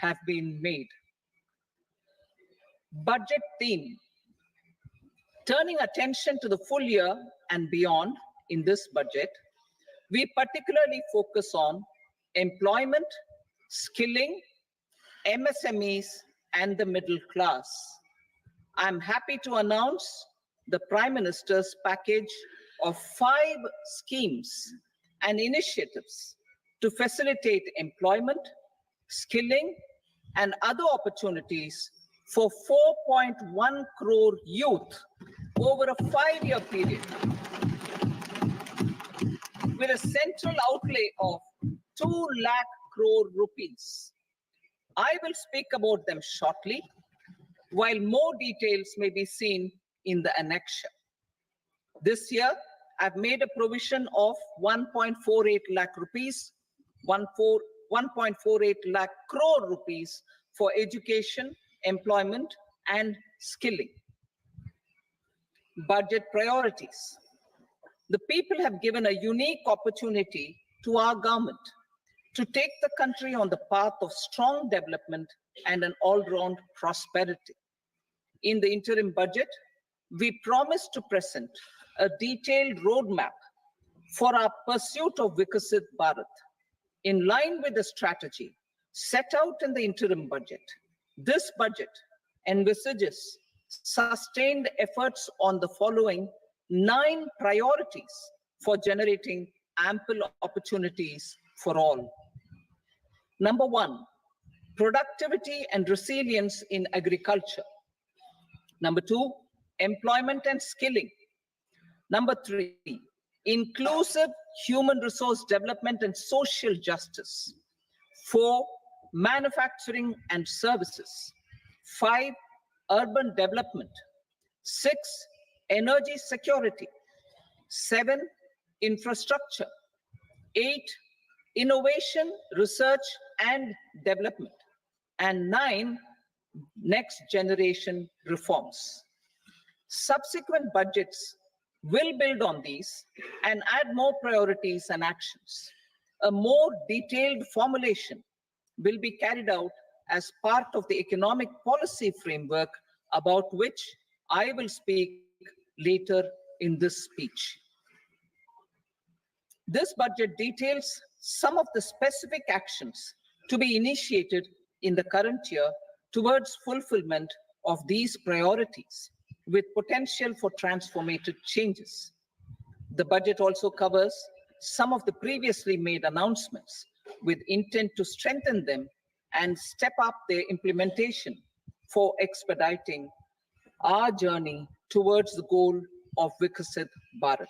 have been made. Budget theme. Turning attention to the full year and beyond in this budget, we particularly focus on employment, skilling, MSMEs, and the middle class. I'm happy to announce the Prime Minister's package of 5 schemes and initiatives to facilitate employment, skilling, and other opportunities for 4.1 crore youth over a 5-year period, with a central outlay of 2 lakh crore rupees. I will speak about them shortly, while more details may be seen in the annexure. This year, I've made a provision of 1.48 lakh rupees, 1.48 lakh crore rupees for education, employment, and skilling. Budget priorities. The people have given a unique opportunity to our government to take the country on the path of strong development and an all-round prosperity. In the interim budget, we promise to present a detailed roadmap for our pursuit of Vikasit Bharat. In line with the strategy set out in the interim budget, this budget envisages sustained efforts on the following 9 priorities for generating ample opportunities for all. Number 1, productivity and resilience in agriculture. Number 2, employment and skilling. Number 3, inclusive human resource development and social justice. 4, manufacturing and services. 5, urban development. 6, energy security. 7, infrastructure. 8, innovation, research and development. And 9, next generation reforms. Subsequent budgets will build on these and add more priorities and actions. A more detailed formulation will be carried out as part of the economic policy framework, about which I will speak later in this speech. This budget details some of the specific actions to be initiated in the current year towards fulfillment of these priorities, with potential for transformative changes. The budget also covers some of the previously made announcements with intent to strengthen them and step up their implementation for expediting our journey towards the goal of Vikasit Bharat.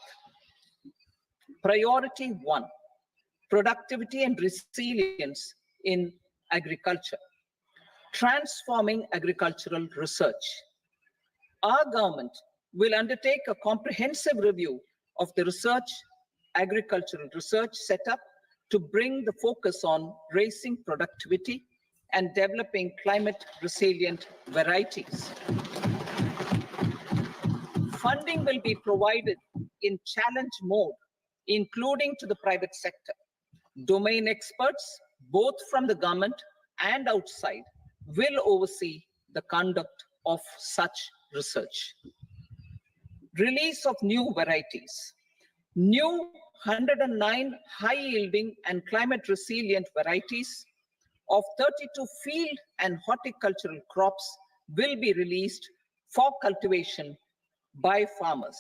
Priority 1, productivity and resilience in agriculture. Transforming agricultural research. Our government will undertake a comprehensive review of the agricultural research setup to bring the focus on raising productivity and developing climate resilient varieties. Funding will be provided in challenge mode, including to the private sector. Domain experts, both from the government and outside, will oversee the conduct of such research. Release of new varieties. New 109 high-yielding and climate-resilient varieties of 32 field and horticultural crops will be released for cultivation by farmers.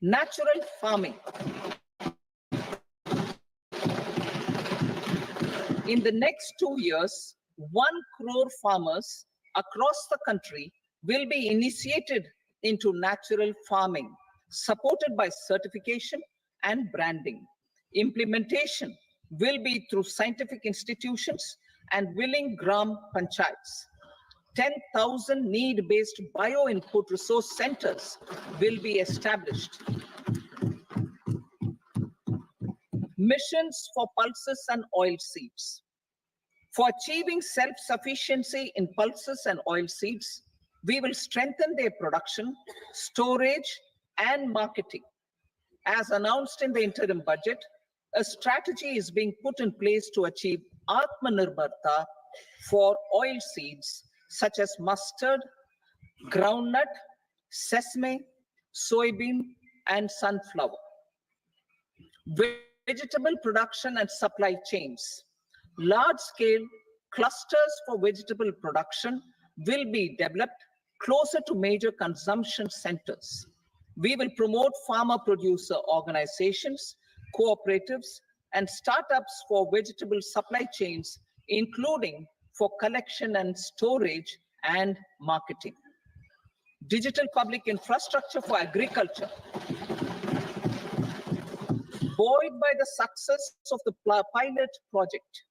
Natural farming. In the next 2 years, 1 crore farmers across the country will be initiated into natural farming, supported by certification and branding. Implementation will be through scientific institutions and willing gram panchayats. 10,000 need-based bio-input resource centers will be established. Missions for pulses and oil seeds. For achieving self-sufficiency in pulses and oil seeds, we will strengthen their production, storage, and marketing. As announced in the interim budget, a strategy is being put in place to achieve Atmanirbharta for oil seeds such as mustard, groundnut, sesame, soybean, and sunflower. Vegetable production and supply chains. Large-scale clusters for vegetable production will be developed closer to major consumption centers. We will promote farmer-producer organizations, cooperatives, and startups for vegetable supply chains, including for collection and storage and marketing. Digital public infrastructure for agriculture. Buoyed by the success of the pilot project,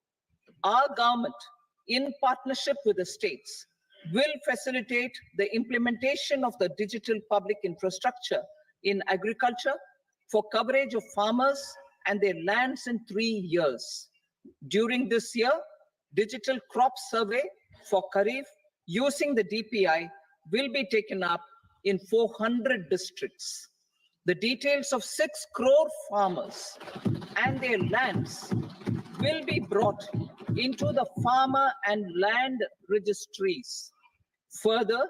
our government, in partnership with the states, will facilitate the implementation of the digital public infrastructure in agriculture for coverage of farmers and their lands in 3 years. During this year, digital crop survey for Kharif using the DPI will be taken up in 400 districts. The details of 6 crore farmers and their lands will be brought into the farmer and land registries. Further,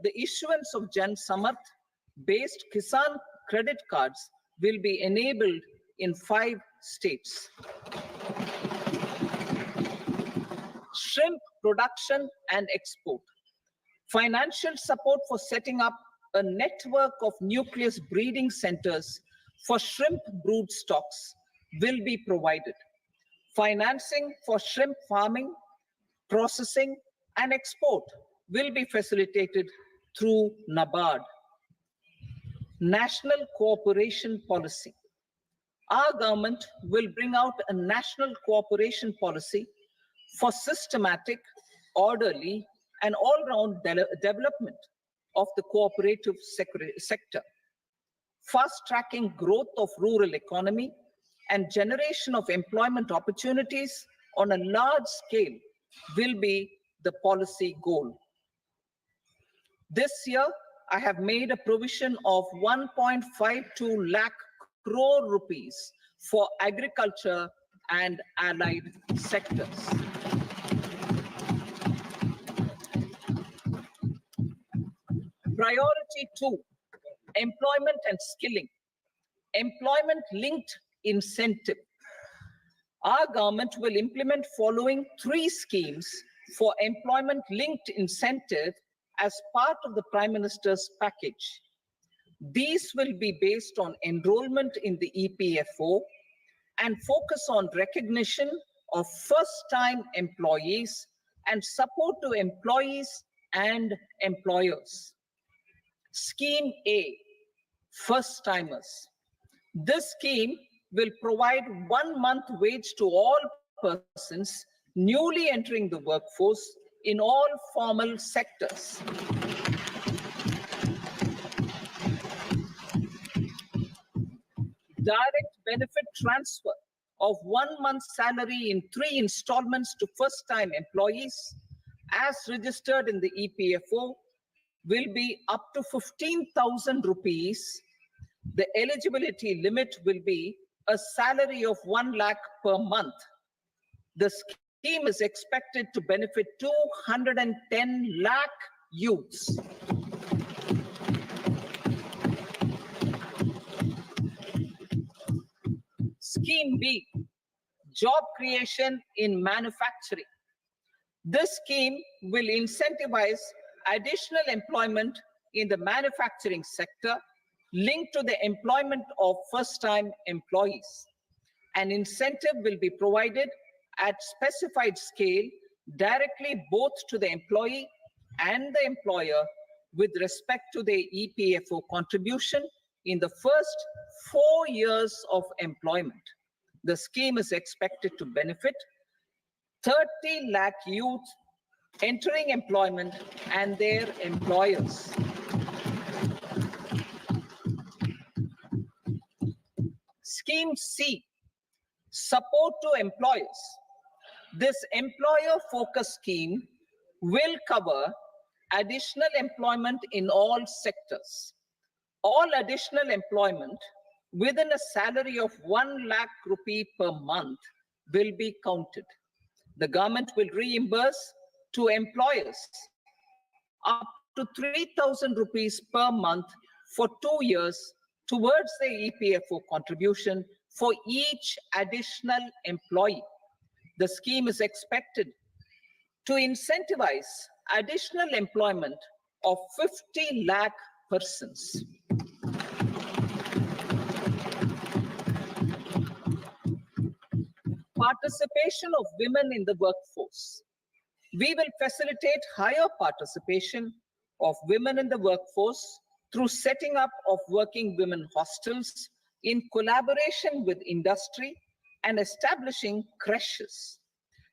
the issuance of Jan Samarth-based Kisan credit cards will be enabled in 5 states. Shrimp production and export. Financial support for setting up a network of nucleus breeding centers for shrimp brood stocks will be provided. Financing for shrimp farming, processing, and export will be facilitated through NABARD. National cooperation policy. Our government will bring out a national cooperation policy for systematic, orderly, and all-round development of the cooperative sector, fast-tracking growth of rural economy and generation of employment opportunities on a large scale will be the policy goal. This year, I have made a provision of 1.52 lakh crore rupees for agriculture and allied sectors. Priority 2, employment and skilling. Employment-linked incentive. Our government will implement following 3 schemes for employment-linked incentive as part of the Prime Minister's package. These will be based on enrollment in the EPFO and focus on recognition of first-time employees and support to employees and employers. Scheme A, first-timers. This scheme will provide 1 month wage to all persons newly entering the workforce in all formal sectors. Direct benefit transfer of 1 month's salary in 3 installments to first-time employees as registered in the EPFO will be up to 15,000 rupees. The eligibility limit will be a salary of 1 lakh per month. The scheme is expected to benefit 210 lakh youths. Scheme B, job creation in manufacturing. This scheme will incentivize additional employment in the manufacturing sector linked to the employment of first-time employees. An incentive will be provided at specified scale directly both to the employee and the employer with respect to their EPFO contribution in the first 4 years of employment. The scheme is expected to benefit 30 lakh youth entering employment and their employers. Scheme C, support to employers. This employer-focused scheme will cover additional employment in all sectors. All additional employment within a salary of 1 lakh rupee per month will be counted. The government will reimburse to employers up to 3,000 rupees per month for 2 years towards the EPFO contribution for each additional employee. The scheme is expected to incentivize additional employment of 50 lakh persons. Participation of women in the workforce. We will facilitate higher participation of women in the workforce through setting up of working women hostels in collaboration with industry and establishing creches.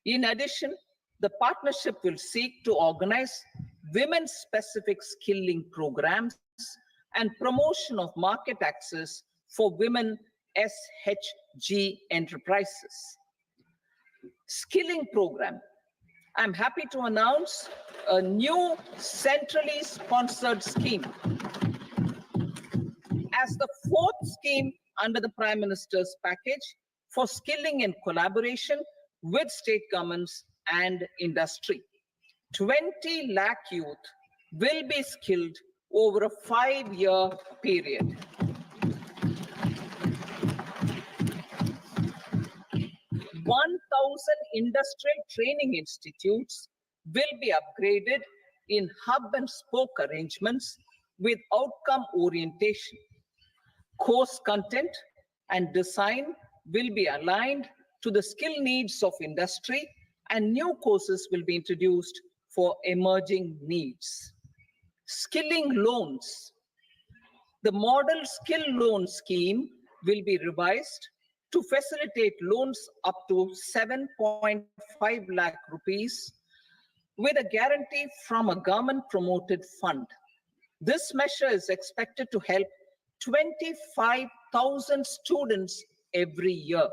In addition, the partnership will seek to organize women-specific skilling programs and promotion of market access for women SHG enterprises. Skilling program. I'm happy to announce a new centrally sponsored scheme as the fourth scheme under the Prime Minister's package for skilling in collaboration with state governments and industry. 20 lakh youth will be skilled over a 5-year period. Industrial training institutes will be upgraded in hub and spoke arrangements with outcome orientation. Course content and design will be aligned to the skill needs of industry, and new courses will be introduced for emerging needs. Skilling loans. The model skill loan scheme will be revised to facilitate loans up to 7.5 lakh rupees with a guarantee from a government-promoted fund. This measure is expected to help 25,000 students every year.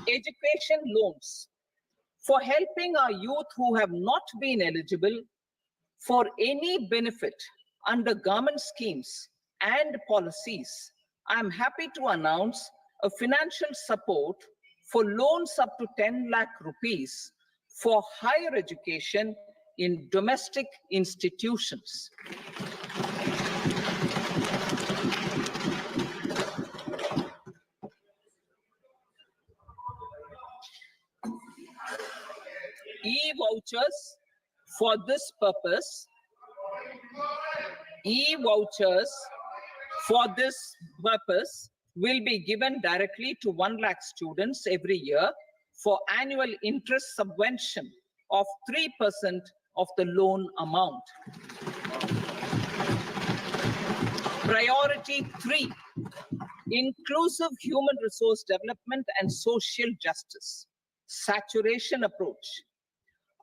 Education loans. For helping our youth who have not been eligible for any benefit under government schemes and policies, I am happy to announce a financial support for loans up to 10 lakh rupees for higher education in domestic institutions. E-vouchers for this purpose. E-vouchers for this purpose will be given directly to 1 lakh students every year for annual interest subvention of 3% of the loan amount. Priority 3, inclusive human resource development and social justice. Saturation approach.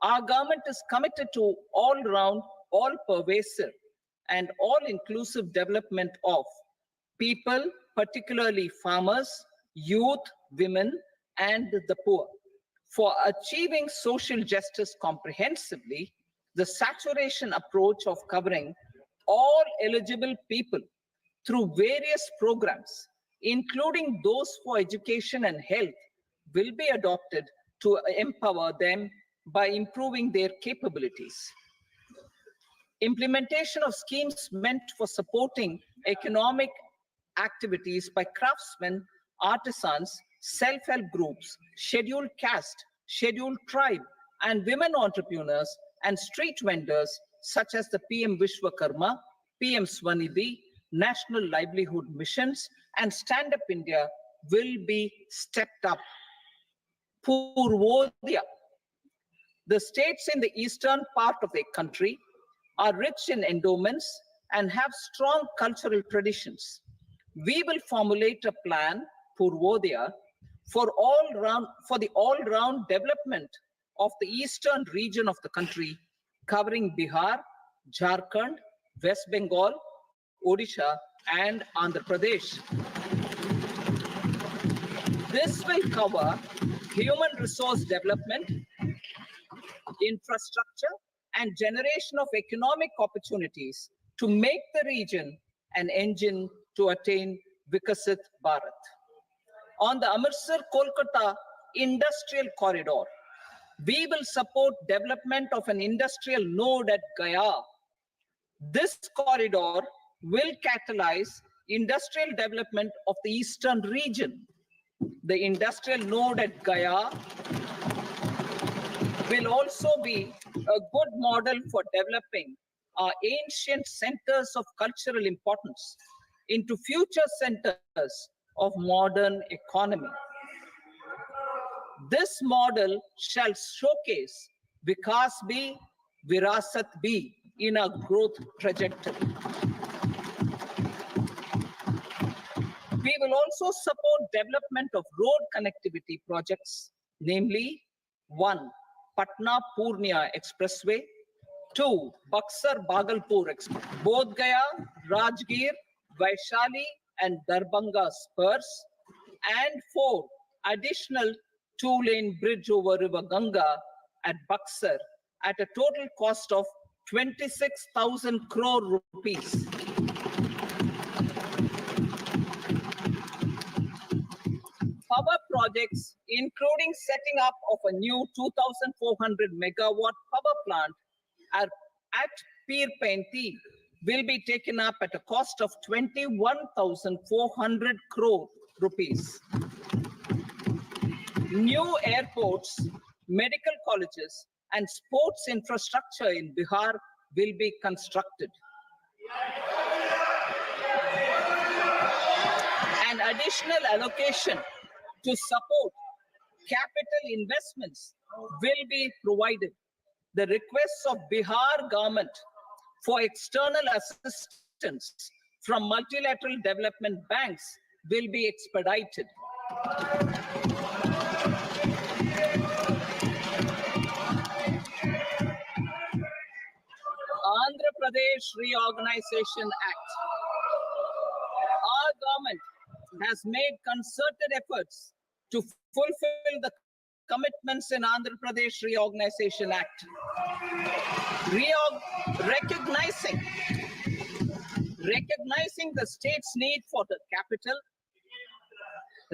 Our government is committed to all-round, all-pervasive, and all-inclusive development of people, particularly farmers, youth, women, and the poor. For achieving social justice comprehensively, the saturation approach of covering all eligible people through various programs, including those for education and health, will be adopted to empower them by improving their capabilities. Implementation of schemes meant for supporting economic activities by craftsmen, artisans, self-help groups, scheduled caste, scheduled tribe, and women entrepreneurs and street vendors such as the PM Vishwakarma, PM Swanidhi, National Livelihood Missions, and Stand Up India will be stepped up. Purvodaya. The states in the eastern part of the country are rich in endowments and have strong cultural traditions. We will formulate a plan, Purvodaya, for the all-round development of the eastern region of the country, covering Bihar, Jharkhand, West Bengal, Odisha, and Andhra Pradesh. This will cover human resource development, infrastructure, and generation of economic opportunities to make the region an engine to attain Vikasit Bharat. On the Amritsar-Kolkata Industrial Corridor, we will support development of an industrial node at Gaya. This corridor will catalyze industrial development of the eastern region. The industrial node at Gaya will also be a good model for developing our ancient centers of cultural importance into future centers of modern economy. This model shall showcase Vikas B, Virasat B in a growth trajectory. We will also support development of road connectivity projects, namely 1. Patna Purnia Expressway, 2. Buxar Bhagalpur Express, Bodh Gaya, Rajgir, Vaishali and Darbhanga spurs, and 4. Additional 2-lane bridge over River Ganga at Buxar at a total cost of 26,000 crore rupees. Power projects, including setting up of a new 2,400 megawatt power plant at Pir Painti, will be taken up at a cost of 21,400 crore rupees. New airports, medical colleges, and sports infrastructure in Bihar will be constructed. An additional allocation to support capital investments will be provided. The requests of Bihar government for external assistance from multilateral development banks will be expedited. Andhra Pradesh Reorganization Act. Our government has made concerted efforts to fulfill the commitments in Andhra Pradesh Reorganization Act. Recognizing the state's need for the capital,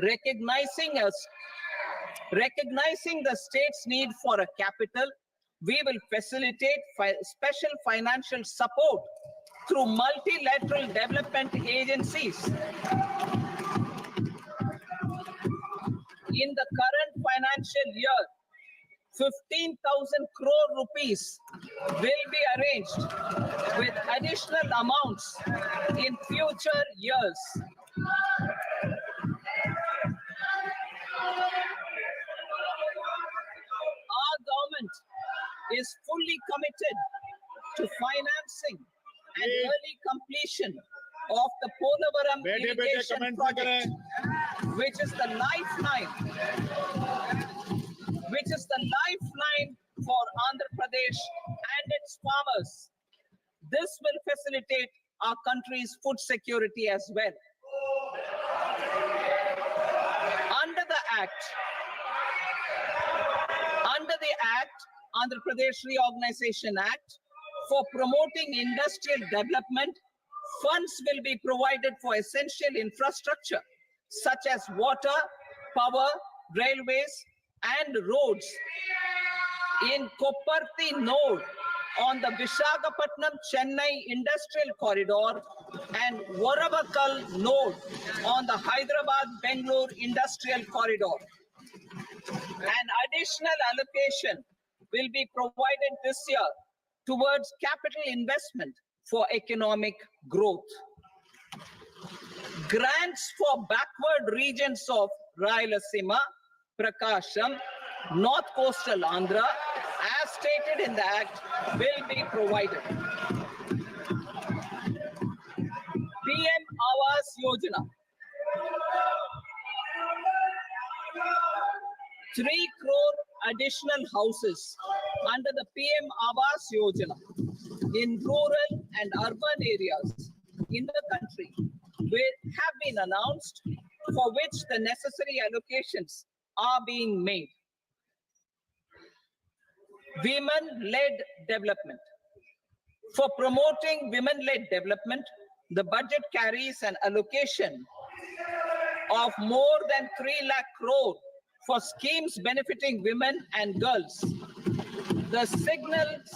recognizing the state's need for a capital, we will facilitate special financial support through multilateral development agencies. In the current financial year, 15,000 crore rupees will be arranged with additional amounts in future years. Our government is fully committed to financing and early completion of the Polavaram irrigation project, which is the lifeline for Andhra Pradesh and its farmers. This will facilitate our country's food security as well. Under the Andhra Pradesh Reorganization Act, for promoting industrial development, funds will be provided for essential infrastructure such as water, power, railways, and roads. In Kopparthi node on the Visakhapatnam-Chennai Industrial Corridor and Varavakal node on the Hyderabad-Bangalore Industrial Corridor. An additional allocation will be provided this year towards capital investment for economic growth. Grants for backward regions of Rayalaseema, Prakasham, North Coastal Andhra, as stated in the Act, will be provided. PM Awaaz Yojana. 3 crore additional houses under the PM Awaaz Yojana in rural and urban areas in the country will have been announced, for which the necessary allocations are being made. Women-led development. For promoting women-led development, the budget carries an allocation of more than 3 lakh crore for schemes benefiting women and girls. This signals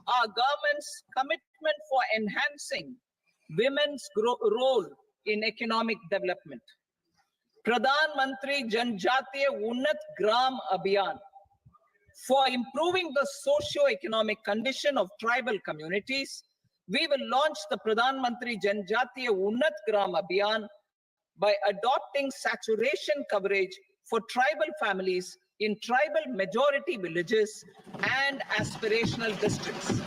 our government's commitment for enhancing women's role in economic development. Pradhan Mantri Janjatiya Unnat Gram Abhiyan, for improving the socio-economic condition of tribal communities, we will launch the Pradhan Mantri Janjatiya Unnat Gram Abhiyan by adopting saturation coverage for tribal families in tribal majority villages and aspirational districts.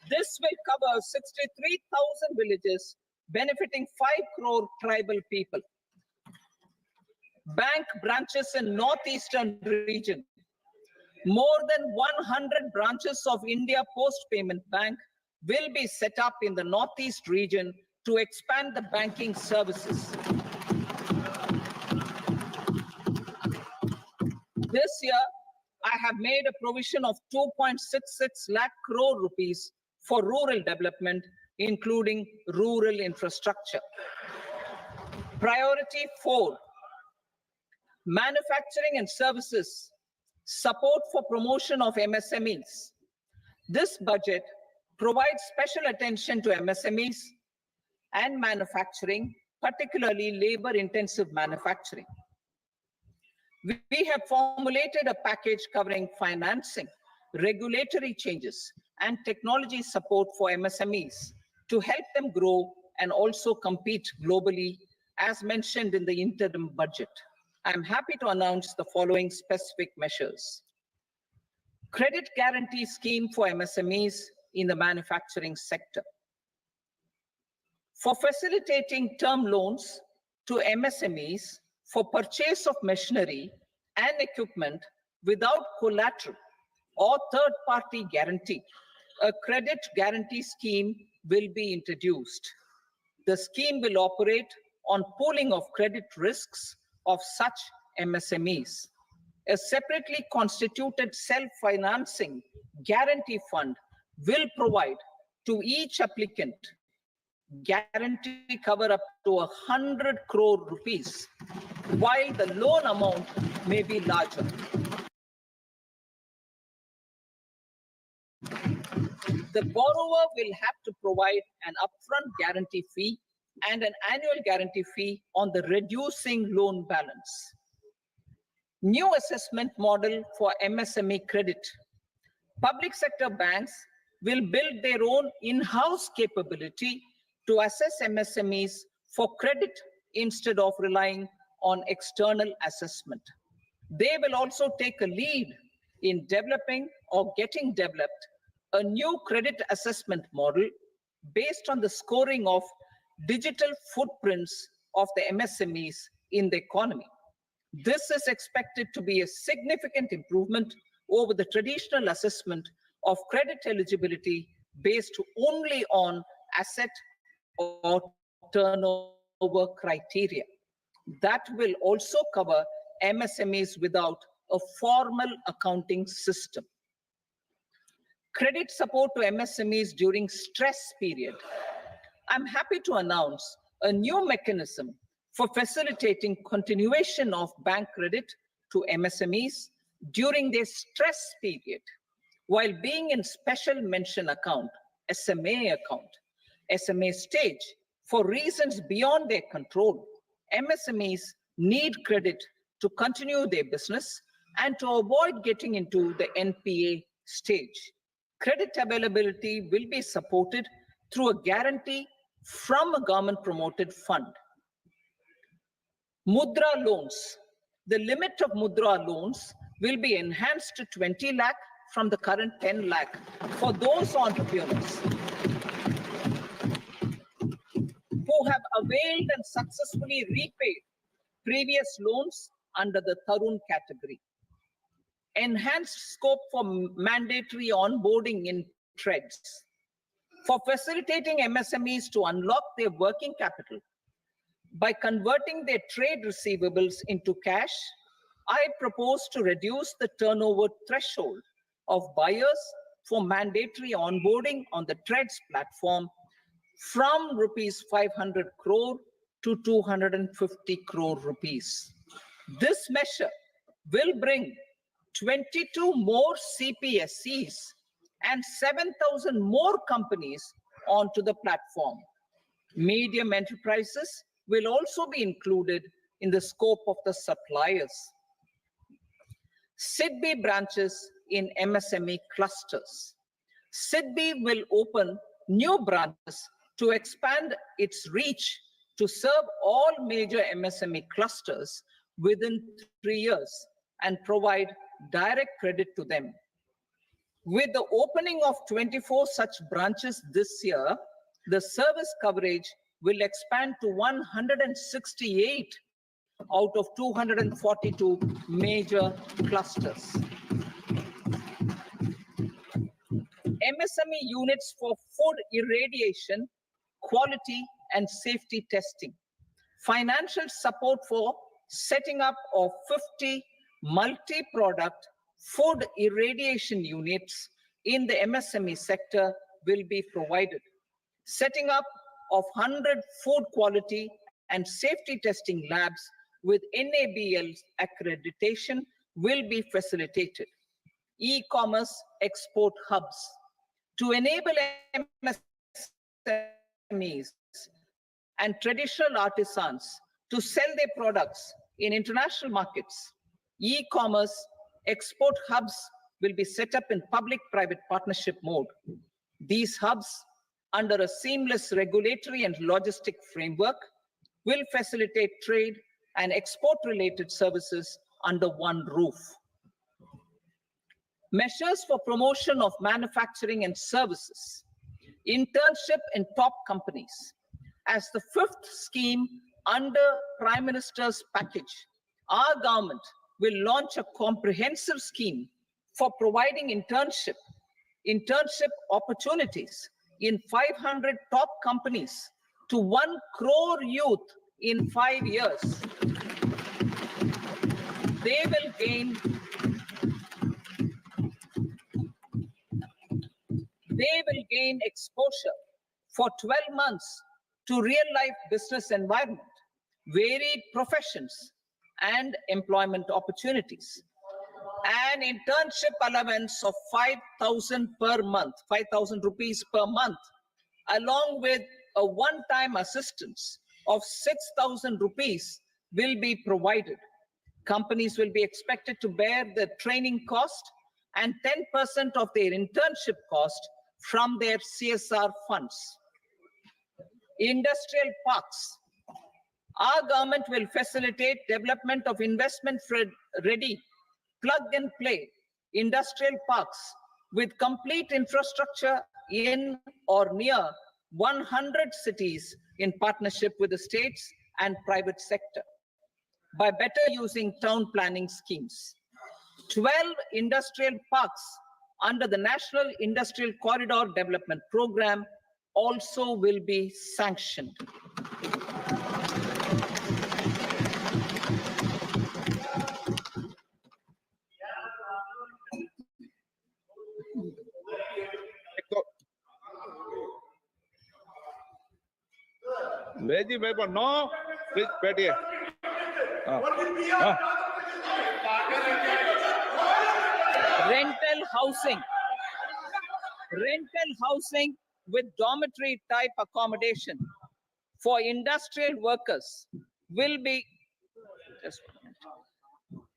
This will cover 63,000 villages, benefiting 5 crore tribal people. Bank branches in northeastern region. More than 100 branches of India Post Payment Bank will be set up in the northeast region to expand the banking services. This year, I have made a provision of 2.66 lakh crore rupees for rural development, including rural infrastructure. Priority 4, manufacturing and services, support for promotion of MSMEs. This budget provides special attention to MSMEs and manufacturing, particularly labor-intensive manufacturing. We have formulated a package covering financing, regulatory changes, and technology support for MSMEs to help them grow and also compete globally, as mentioned in the interim budget. I'm happy to announce the following specific measures. Credit guarantee scheme for MSMEs in the manufacturing sector. For facilitating term loans to MSMEs for purchase of machinery and equipment without collateral or third-party guarantee, a credit guarantee scheme will be introduced. The scheme will operate on pooling of credit risks of such MSMEs. A separately constituted self-financing guarantee fund will provide to each applicant guarantee cover up to 100 crore rupees, while the loan amount may be larger. The borrower will have to provide an upfront guarantee fee and an annual guarantee fee on the reducing loan balance. New assessment model for MSME credit. Public sector banks will build their own in-house capability to assess MSMEs for credit instead of relying on external assessment. They will also take a lead in developing or getting developed a new credit assessment model based on the scoring of digital footprints of the MSMEs in the economy. This is expected to be a significant improvement over the traditional assessment of credit eligibility based only on asset or turnover criteria. That will also cover MSMEs without a formal accounting system. Credit support to MSMEs during stress period. I'm happy to announce a new mechanism for facilitating continuation of bank credit to MSMEs during their stress period, while being in special mention account, SMA account, SMA stage, for reasons beyond their control. MSMEs need credit to continue their business and to avoid getting into the NPA stage. Credit availability will be supported through a guarantee from a government-promoted fund. Mudra loans. The limit of Mudra loans will be enhanced to 20 lakh from the current 10 lakh for those entrepreneurs who have availed and successfully repaid previous loans under the Tarun category. Enhanced scope for mandatory onboarding in trades. For facilitating MSMEs to unlock their working capital by converting their trade receivables into cash, I propose to reduce the turnover threshold of buyers for mandatory onboarding on the TREADS platform from rupees 500 crore to 250 crore rupees. This measure will bring 22 more CPSCs and 7,000 more companies onto the platform. Medium enterprises will also be included in the scope of the suppliers. SIDBI branches in MSME clusters. SIDBI will open new branches to expand its reach to serve all major MSME clusters within 3 years and provide direct credit to them. With the opening of 24 such branches this year, the service coverage will expand to 168 out of 242 major clusters. MSME units for food irradiation, quality and safety testing. Financial support for setting up of 50 multi-product food irradiation units in the MSME sector will be provided. Setting up of 100 food quality and safety testing labs with NABL accreditation will be facilitated. E-commerce export hubs to enable MSMEs and traditional artisans to sell their products in international markets. E-commerce export hubs will be set up in public-private partnership mode. These hubs, under a seamless regulatory and logistic framework, will facilitate trade and export-related services under one roof. Measures for promotion of manufacturing and services. Internship in top companies. As the fifth scheme under Prime Minister's package, our government will launch a comprehensive scheme for providing internship opportunities in 500 top companies to 1 crore youth in 5 years. They will gain exposure for 12 months to real-life business environment, varied professions, and employment opportunities. An internship allowance of 5,000 per month, 5,000 rupees per month, along with a one-time assistance of 6,000 rupees will be provided. Companies will be expected to bear the training cost and 10% of their internship cost from their CSR funds. Industrial parks. Our government will facilitate development of investment-ready, plug-and-play industrial parks with complete infrastructure in or near 100 cities in partnership with the states and private sector by better using town planning schemes. 12 industrial parks under the National Industrial Corridor Development Program also will be sanctioned. भेजी मेरे को no please बैठिए rental housing with dormitory type accommodation for industrial workers will be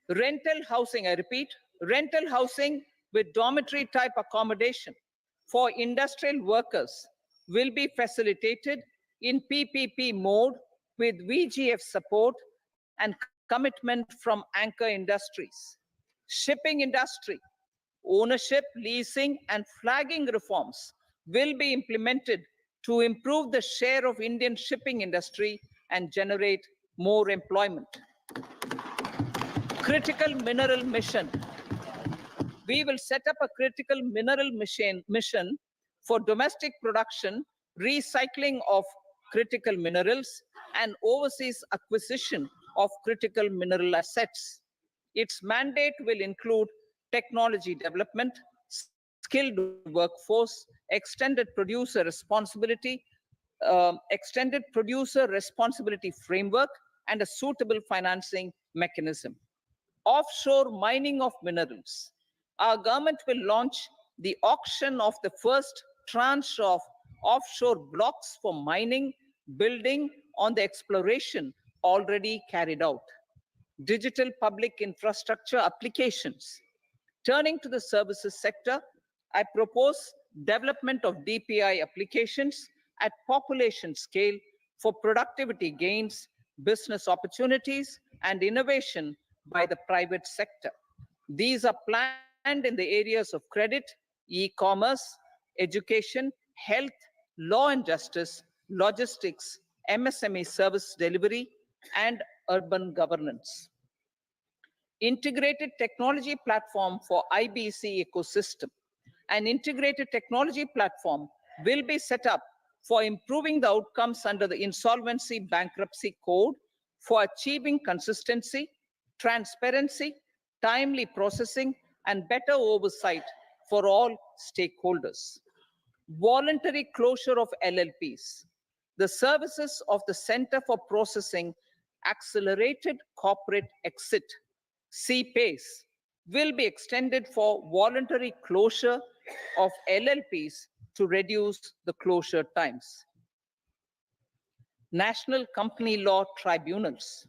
rental housing, I repeat, rental housing with dormitory type accommodation for industrial workers will be facilitated in PPP mode with VGF support and commitment from anchor industries. Shipping industry, ownership, leasing, and flagging reforms will be implemented to improve the share of Indian shipping industry and generate more employment. Critical mineral mission. We will set up a critical mineral mission for domestic production, recycling of critical minerals, and overseas acquisition of critical mineral assets. Its mandate will include technology development, skilled workforce, extended producer responsibility framework, and a suitable financing mechanism. Offshore mining of minerals. Our government will launch the auction of the first tranche of offshore blocks for mining, building on the exploration already carried out. Digital public infrastructure applications. Turning to the services sector, I propose development of DPI applications at population scale for productivity gains, business opportunities, and innovation by the private sector. These are planned in the areas of credit, e-commerce, education, health, law and justice, logistics, MSME service delivery, and urban governance. Integrated technology platform for IBC ecosystem. An integrated technology platform will be set up for improving the outcomes under the Insolvency Bankruptcy Code for achieving consistency, transparency, timely processing, and better oversight for all stakeholders. Voluntary closure of LLPs. The services of the Center for Processing Accelerated Corporate Exit, CPACE, will be extended for voluntary closure of LLPs to reduce the closure times. National Company Law Tribunals.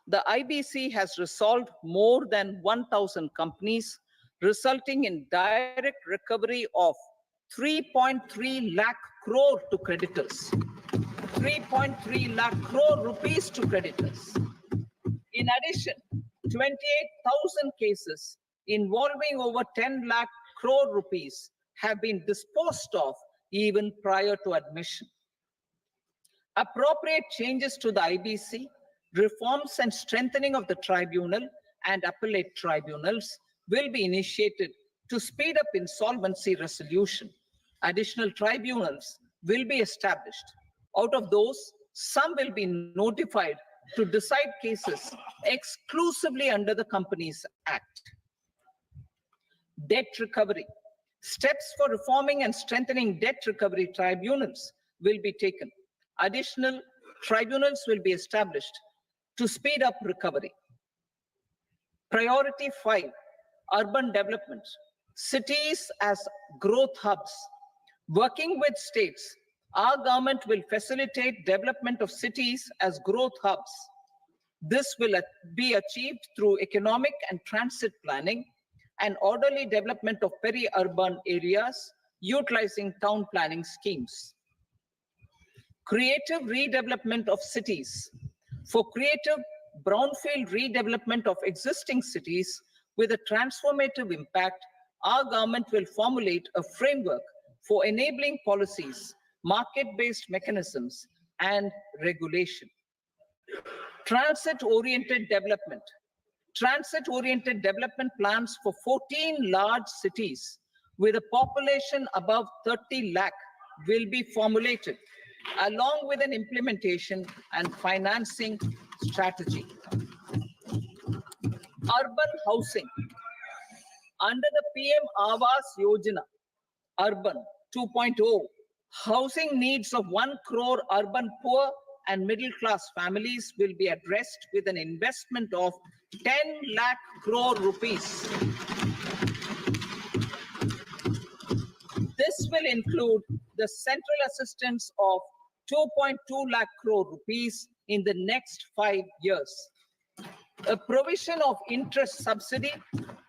The IBC has resolved more than 1,000 companies, resulting in direct recovery of 3.3 lakh crore to creditors. 3.3 lakh crore rupees to creditors. In addition, 28,000 cases involving over 10 lakh crore rupees have been disposed of even prior to admission. Appropriate changes to the IBC, reforms and strengthening of the tribunal and appellate tribunals will be initiated to speed up insolvency resolution. Additional tribunals will be established. Out of those, some will be notified to decide cases exclusively under the Companies Act. Debt recovery. Steps for reforming and strengthening debt recovery tribunals will be taken. Additional tribunals will be established to speed up recovery. Priority 5, urban development. Cities as growth hubs. Working with states, our government will facilitate development of cities as growth hubs. This will be achieved through economic and transit planning and orderly development of peri-urban areas utilizing town planning schemes. Creative redevelopment of cities. For creative brownfield redevelopment of existing cities with a transformative impact, our government will formulate a framework for enabling policies, market-based mechanisms, and regulation. Transit-oriented development. Transit-oriented development plans for 14 large cities with a population above 30 lakh will be formulated, along with an implementation and financing strategy. Urban housing. Under the PM Awaaz Yojana, Urban 2.0, housing needs of 1 crore urban poor and middle-class families will be addressed with an investment of 10 lakh crore rupees. This will include the central assistance of 2.2 lakh crore rupees in the next 5 years. A provision of interest subsidy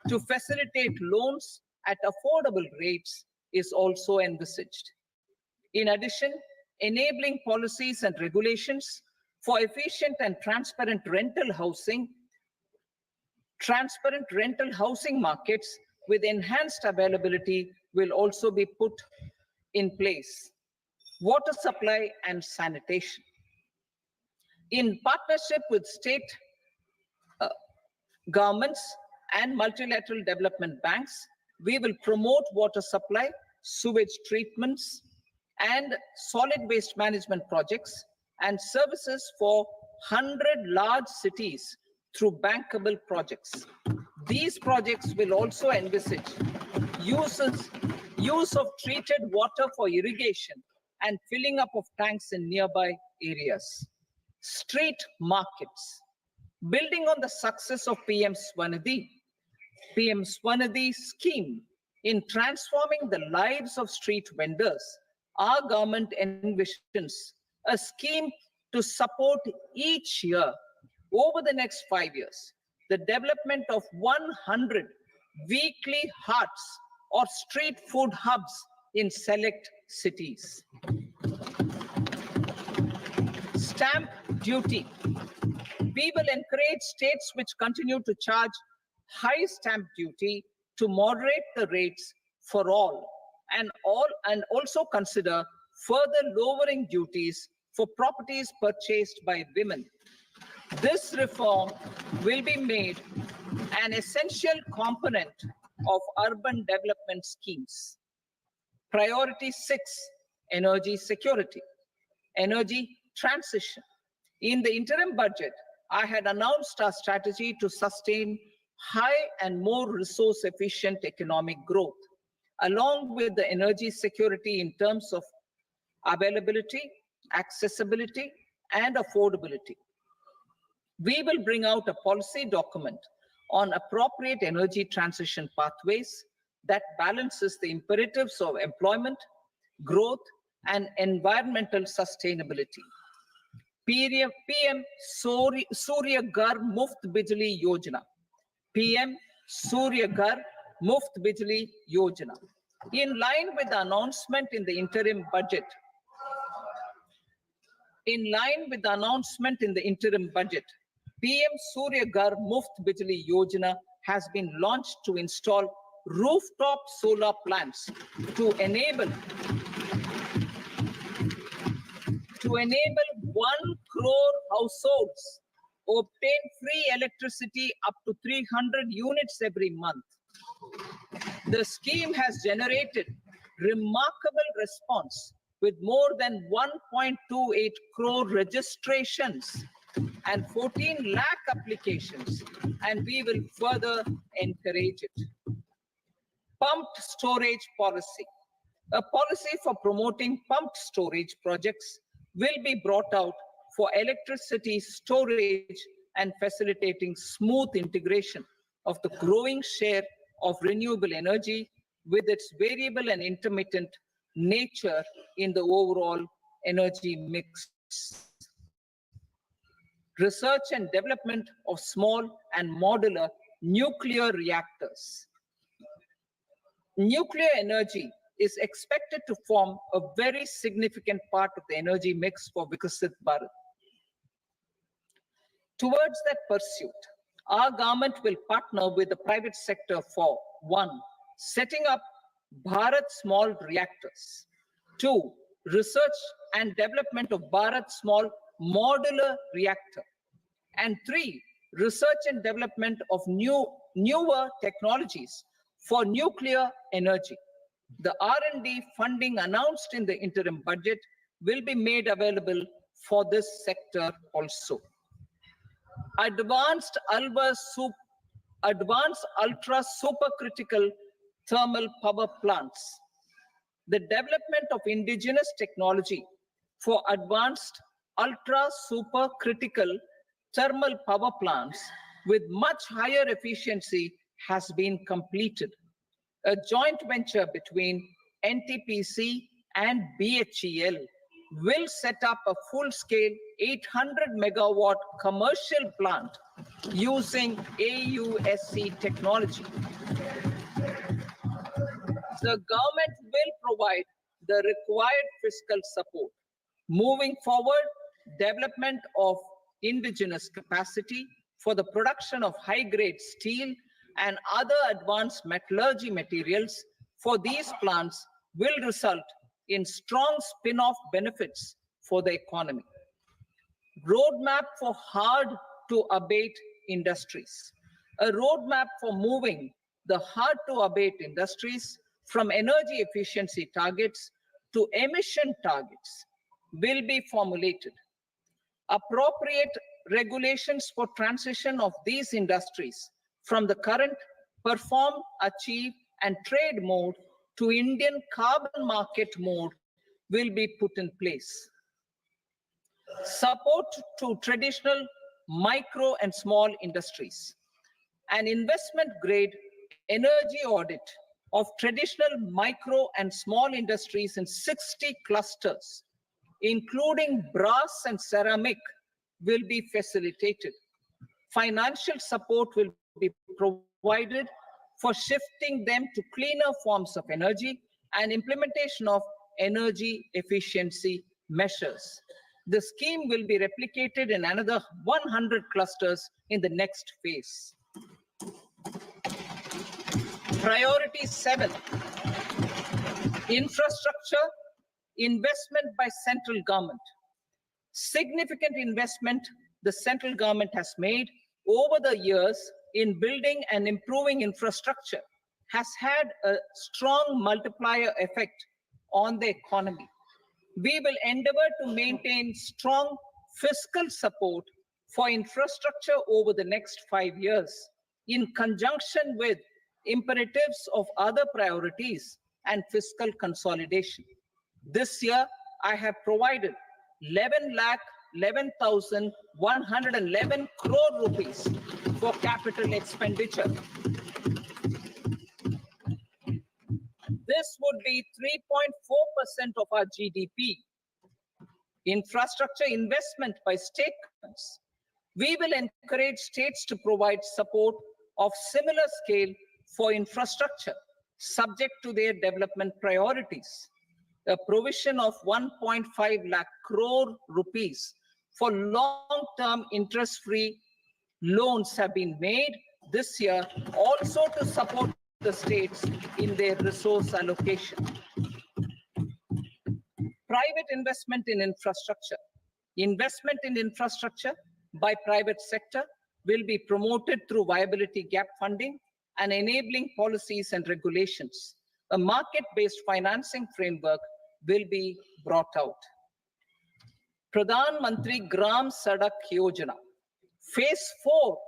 to facilitate loans at affordable rates is also envisaged. In addition, enabling policies and regulations for efficient and transparent rental housing markets with enhanced availability will also be put in place. Water supply and sanitation. In partnership with state governments and multilateral development banks, we will promote water supply, sewage treatments, and solid waste management projects and services for 100 large cities through bankable projects. These projects will also envisage uses use of treated water for irrigation and filling up of tanks in nearby areas. Street markets. Building on the success of PM Swanidhi scheme in transforming the lives of street vendors, our government envisions a scheme to support each year over the next 5 years the development of 100 weekly hearts or street food hubs in select cities. Stamp duty. We will encourage states which continue to charge high stamp duty to moderate the rates for all and also consider further lowering duties for properties purchased by women. This reform will be made an essential component of urban development schemes. Priority 6, energy security, energy transition. In the interim budget, I had announced our strategy to sustain high and more resource-efficient economic growth, along with the energy security in terms of availability, accessibility, and affordability. We will bring out a policy document on appropriate energy transition pathways that balances the imperatives of employment, growth, and environmental sustainability. PM Surya Ghar Muft Bijli Yojana. PM Surya Ghar Muft Bijli Yojana. In line with the announcement in the interim budget, PM Surya Ghar Muft Bijli Yojana has been launched to install rooftop solar plants to enable 1 crore households obtain free electricity up to 300 units every month. The scheme has generated remarkable response with more than 1.28 crore registrations and 14 lakh applications, and we will further encourage it. Pumped storage policy. A policy for promoting pumped storage projects will be brought out for electricity storage and facilitating smooth integration of the growing share of renewable energy with its variable and intermittent nature in the overall energy mix. Research and development of small and modular nuclear reactors. Nuclear energy is expected to form a very significant part of the energy mix for Vikasit Bharat. Towards that pursuit, our government will partner with the private sector for 1, setting up Bharat Small Reactors, 2, research and development of Bharat Small Modular Reactor, and 3, research and development of newer technologies for nuclear energy. The R&D funding announced in the interim budget will be made available for this sector also. Advanced ultra supercritical thermal power plants. The development of indigenous technology for advanced ultra supercritical thermal power plants with much higher efficiency has been completed. A joint venture between NTPC and BHEL will set up a full-scale 800 megawatt commercial plant using AUSC technology. The government will provide the required fiscal support. Moving forward, development of indigenous capacity for the production of high-grade steel and other advanced metallurgy materials for these plants will result in strong spin-off benefits for the economy. Roadmap for hard-to-abate industries. A roadmap for moving the hard-to-abate industries from energy efficiency targets to emission targets will be formulated. Appropriate regulations for transition of these industries from the current perform, achieve, and trade mode to Indian carbon market mode will be put in place. Support to traditional micro and small industries. An investment-grade energy audit of traditional micro and small industries in 60 clusters, including brass and ceramic, will be facilitated. Financial support will be provided for shifting them to cleaner forms of energy and implementation of energy efficiency measures. The scheme will be replicated in another 100 clusters in the next phase. Priority 7, infrastructure investment by central government. Significant investment the central government has made over the years in building and improving infrastructure has had a strong multiplier effect on the economy. We will endeavor to maintain strong fiscal support for infrastructure over the next 5 years in conjunction with imperatives of other priorities and fiscal consolidation. This year, I have provided 11,11,111 crore rupees for capital expenditure. This would be 3.4% of our GDP. Infrastructure investment by state governments. We will encourage states to provide support of similar scale for infrastructure, subject to their development priorities. A provision of 1.5 lakh crore rupees for long-term interest-free loans have been made this year, also to support the states in their resource allocation. Private investment in infrastructure. Investment in infrastructure by private sector will be promoted through viability gap funding and enabling policies and regulations. A market-based financing framework will be brought out. Pradhan Mantri Gram Sadak Yojana, phase 4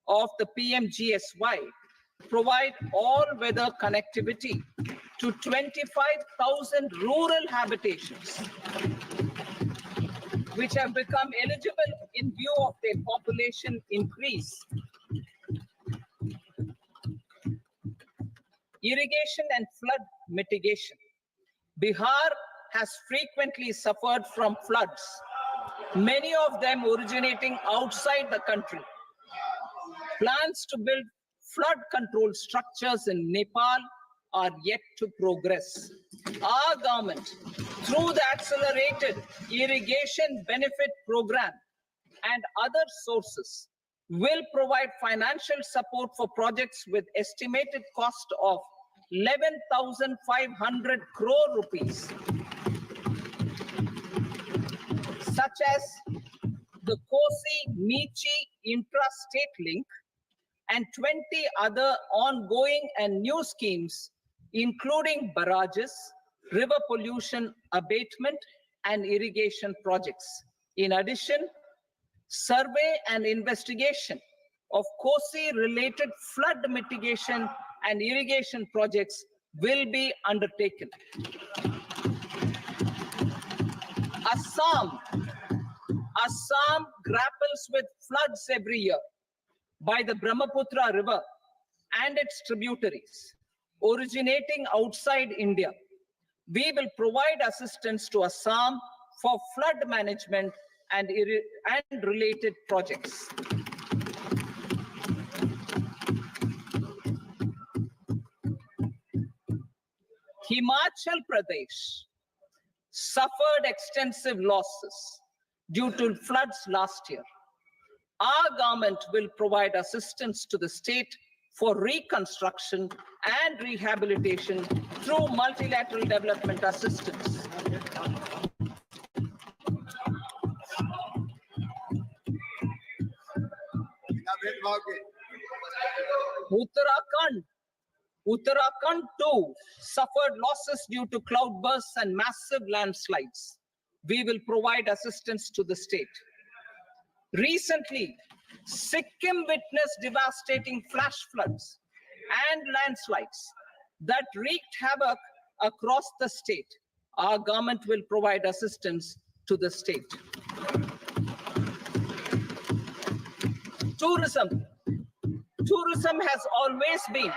of the PMGSY, provide all-weather connectivity to 25,000 rural habitations, which have become eligible in view of their population increase. Irrigation and flood mitigation. Bihar has frequently suffered from floods, many of them originating outside the country. Plans to build flood control structures in Nepal are yet to progress. Our government, through the Accelerated Irrigation Benefit Program and other sources, will provide financial support for projects with estimated cost of 11,500 crore rupees, such as the Kosi-Michi intra-state link and 20 other ongoing and new schemes, including barrages, river pollution abatement, and irrigation projects. In addition, survey and investigation of Kosi-related flood mitigation and irrigation projects will be undertaken. Assam grapples with floods every year by the Brahmaputra River and its tributaries originating outside India. We will provide assistance to Assam for flood management and related projects. Himachal Pradesh suffered extensive losses due to floods last year. Our government will provide assistance to the state for reconstruction and rehabilitation through multilateral development assistance. Uttarakhand too suffered losses due to cloudbursts and massive landslides. We will provide assistance to the state. Recently, Sikkim witnessed devastating flash floods and landslides. that wreaked havoc across the state. Our government will provide assistance to the state. Tourism. Tourism has always been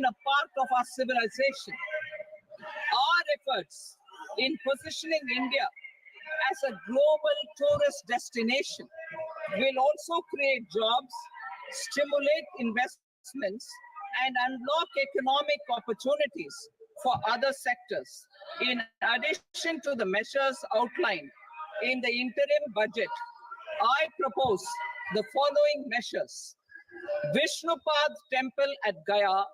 a part of our civilization. Our efforts in positioning India as a global tourist destination will also create jobs, stimulate investments, and unlock economic opportunities for other sectors. In addition to the measures outlined in the interim budget, I propose the following measures. Vishnupad Temple at Gaya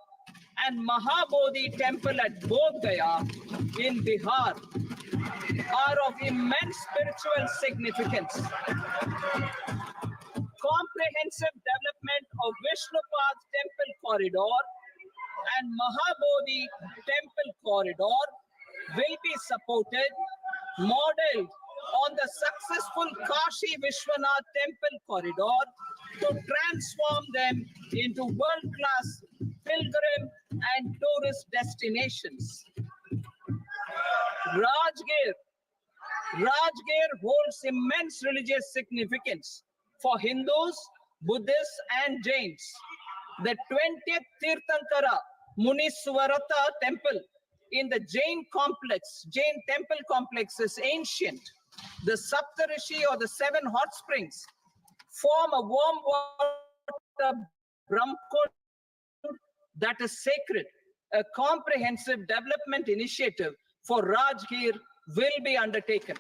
and Mahabodhi Temple at Bodh Gaya in Bihar are of immense spiritual significance. Comprehensive development of Vishnupad Temple corridor and Mahabodhi Temple corridor will be supported, modeled on the successful Kashi Vishwanath Temple corridor to transform them into world-class pilgrim and tourist destinations. Rajgir holds immense religious significance for Hindus, Buddhists, and Jains. The 20th Tirthankara Muniswarata temple in the Jain temple complex is ancient. The Saptarishi, or the 7 hot springs, form a warm water Brahmkund that is sacred. A comprehensive development initiative for Rajgir will be undertaken.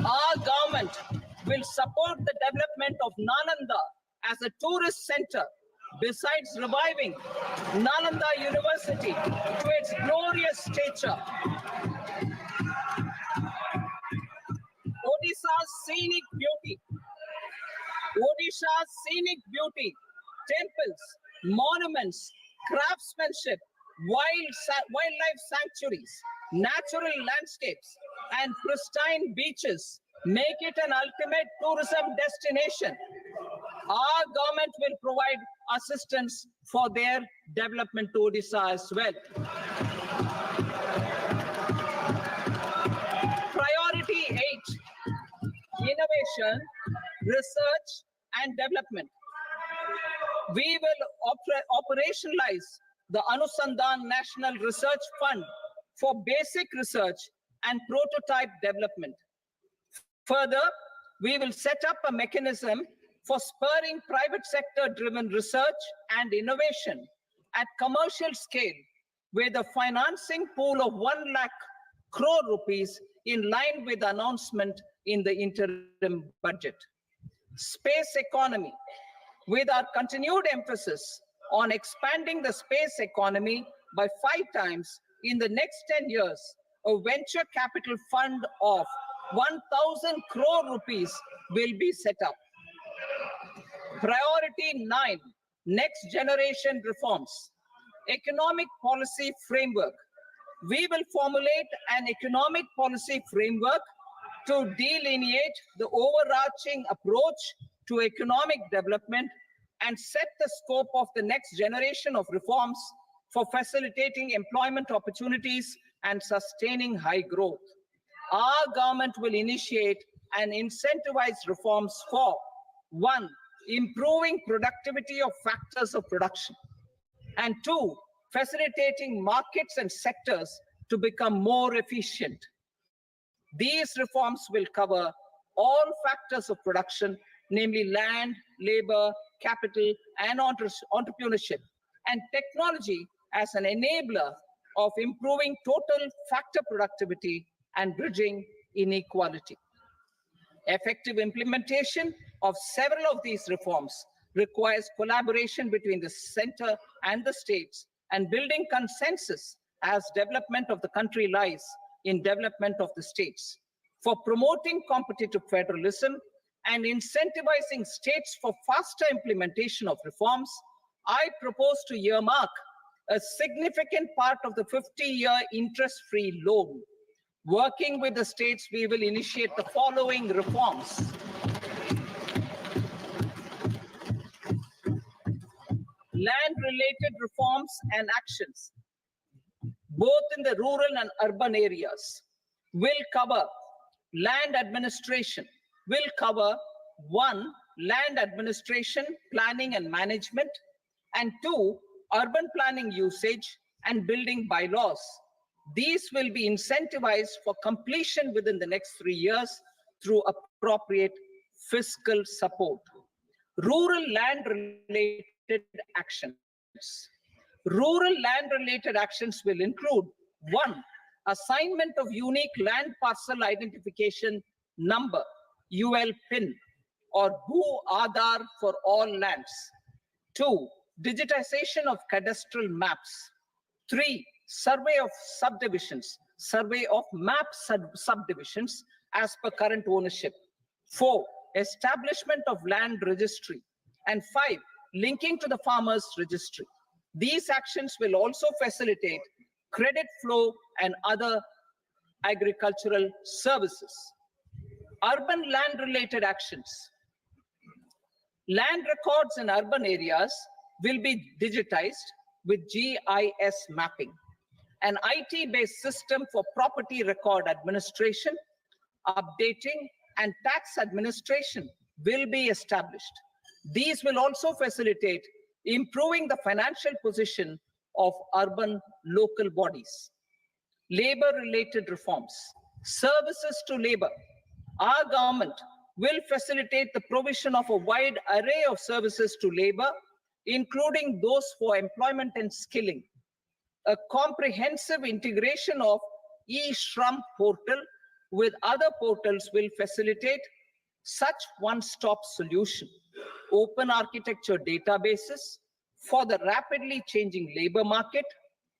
Our government will support the development of Nalanda as a tourist center, besides reviving Nalanda University to its glorious stature. Odisha's scenic beauty, temples, monuments, craftsmanship, wildlife sanctuaries, natural landscapes, and pristine beaches make it an ultimate tourism destination. Our government will provide assistance for their development to Odisha as well. Priority 8, innovation, research, and development. We will operationalize the Anusandhan National Research Fund for basic research and prototype development. Further, we will set up a mechanism for spurring private sector-driven research and innovation at commercial scale, with a financing pool of 1 lakh crore rupees in line with the announcement in the interim budget. Space economy. With our continued emphasis on expanding the space economy by 5 times in the next 10 years, a venture capital fund of 1,000 crore rupees will be set up. Priority 9, next generation reforms. Economic policy framework. We will formulate an economic policy framework to delineate the overarching approach to economic development and set the scope of the next generation of reforms for facilitating employment opportunities and sustaining high growth. Our government will initiate and incentivize reforms for 1, improving productivity of factors of production, and 2, facilitating markets and sectors to become more efficient. These reforms will cover all factors of production, namely land, labor, capital, and entrepreneurship, and technology as an enabler of improving total factor productivity and bridging inequality. Effective implementation of several of these reforms requires collaboration between the center and the states, and building consensus as development of the country lies in development of the states. For promoting competitive federalism and incentivizing states for faster implementation of reforms, I propose to earmark a significant part of the 50-year interest-free loan. Working with the states, we will initiate the following reforms. land-related reforms and actions, both in the rural and urban areas, will cover land administration, will cover 1, land administration, planning and management, and 2, urban planning usage and building bylaws. These will be incentivized for completion within the next 3 years through appropriate fiscal support. Rural land-related actions. Rural land-related actions will include 1, assignment of unique land parcel identification number, UL PIN, or Bhu Aadhaar for all lands. 2, digitization of cadastral maps. 3, survey of subdivisions, survey of map subdivisions as per current ownership. 4, establishment of land registry. And 5, linking to the farmers registry. These actions will also facilitate credit flow and other agricultural services. Urban land-related actions. Land records in urban areas will be digitized with GIS mapping. An IT-based system for property record administration, updating, and tax administration will be established. These will also facilitate improving the financial position of urban local bodies. Labor-related reforms. Services to labor. Our government will facilitate the provision of a wide array of services to labor, including those for employment and skilling. A comprehensive integration of e-Shram portal with other portals will facilitate such one-stop solution. Open architecture databases for the rapidly changing labor market,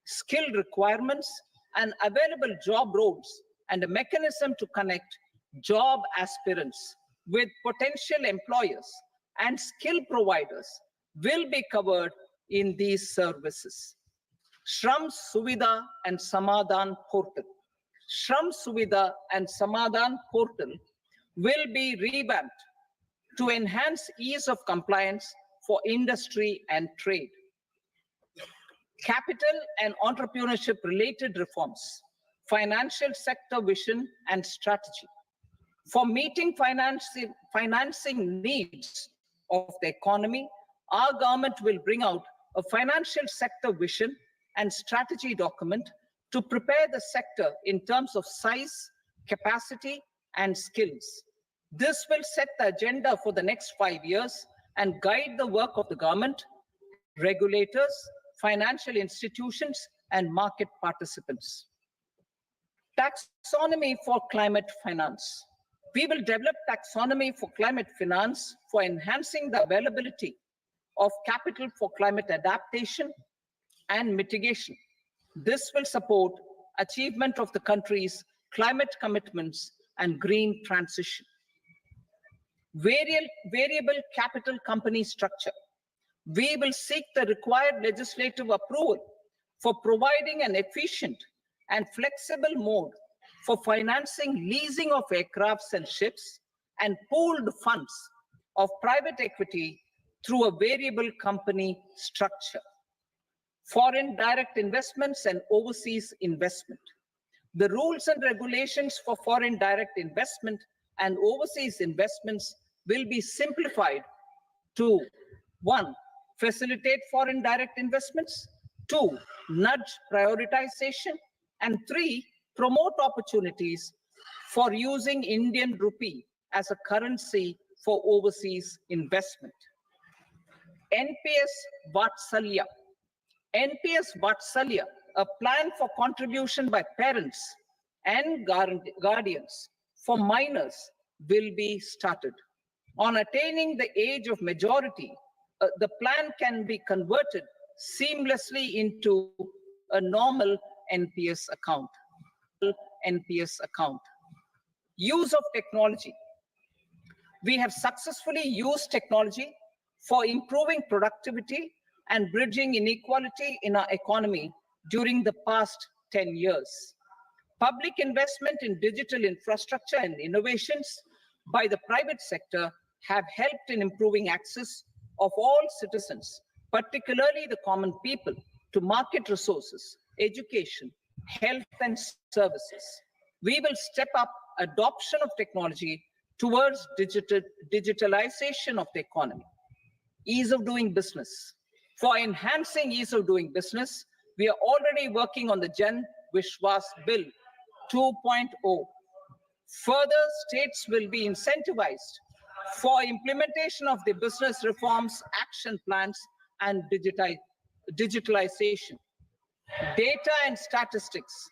skill requirements, and available job roles, and a mechanism to connect job aspirants with potential employers and skill providers will be covered in these services. Shram Suvidha and Samadhan portal. Shram Suvidha and Samadhan portal will be revamped to enhance ease of compliance for industry and trade. Capital and entrepreneurship related reforms, financial sector vision and strategy. For meeting financing needs of the economy, our government will bring out a financial sector vision and strategy document to prepare the sector in terms of size, capacity, and skills. This will set the agenda for the next 5 years and guide the work of the government, regulators, financial institutions, and market participants. Taxonomy for climate finance. We will develop taxonomy for climate finance for enhancing the availability of capital for climate adaptation and mitigation. This will support achievement of the country's climate commitments and green transition. Variable capital company structure. We will seek the required legislative approval for providing an efficient and flexible mode for financing leasing of aircrafts and ships and pooled funds of private equity through a variable company structure. Foreign direct investments and overseas investment. The rules and regulations for foreign direct investment and overseas investments will be simplified to 1, facilitate foreign direct investments, 2, nudge prioritization, and 3, promote opportunities for using Indian rupee as a currency for overseas investment. NPS Vatsalya. NPS Vatsalya, a plan for contribution by parents and guardians for minors, will be started. On attaining the age of majority, the plan can be converted seamlessly into a normal NPS account. Use of technology. We have successfully used technology for improving productivity and bridging inequality in our economy during the past 10 years. Public investment in digital infrastructure and innovations by the private sector have helped in improving access of all citizens particularly the common people, to market resources, education, health and services. We will step up adoption of technology towards digitalization of the economy. Ease of doing business. For enhancing ease of doing business, we are already working on the Jan Vishwas Bill 2.0. Further, states will be incentivized for implementation of the business reforms, action plans, and digitalization. Data and statistics.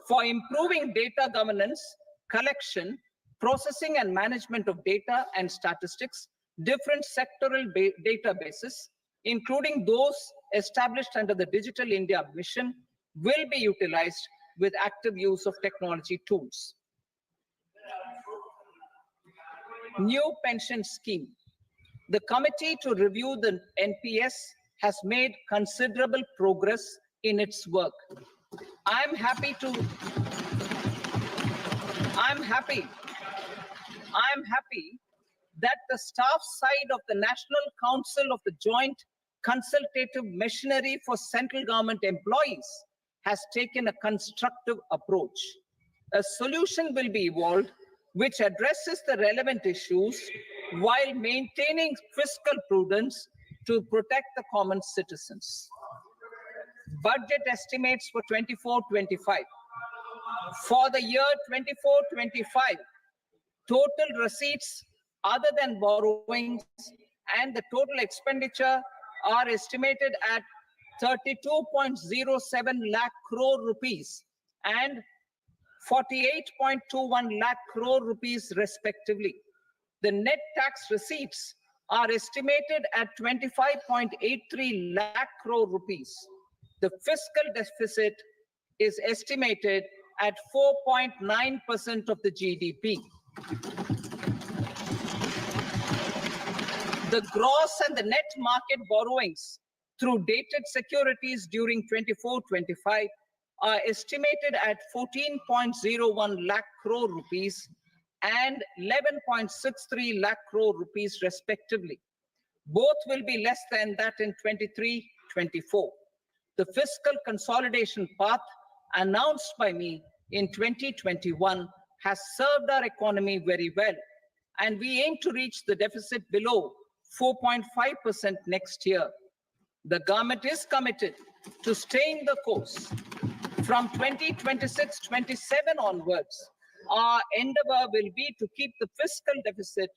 For improving data governance, collection, processing and management of data and statistics, different sectoral databases, including those established under the Digital India Mission, will be utilized with active use of technology tools. New pension scheme. The committee to review the NPS has made considerable progress in its work. I'm happy that the staff side of the National Council of the Joint Consultative Machinery for Central Government Employees has taken a constructive approach. A solution will be evolved which addresses the relevant issues while maintaining fiscal prudence to protect the common citizens. Budget estimates for 24-25. For the year 24-25, total receipts other than borrowings and the total expenditure are estimated at 32.07 lakh crore rupees and 48.21 lakh crore rupees respectively. The net tax receipts are estimated at 25.83 lakh crore rupees. The fiscal deficit is estimated at 4.9% of the GDP. The gross and the net market borrowings through dated securities during 24-25 are estimated at 14.01 lakh crore rupees and 11.63 lakh crore rupees respectively. Both will be less than that in 23-24. The fiscal consolidation path announced by me in 2021 has served our economy very well, and we aim to reach the deficit below 4.5% next year. The government is committed to staying the course. From 2026-27 onwards, our endeavor will be to keep the fiscal deficit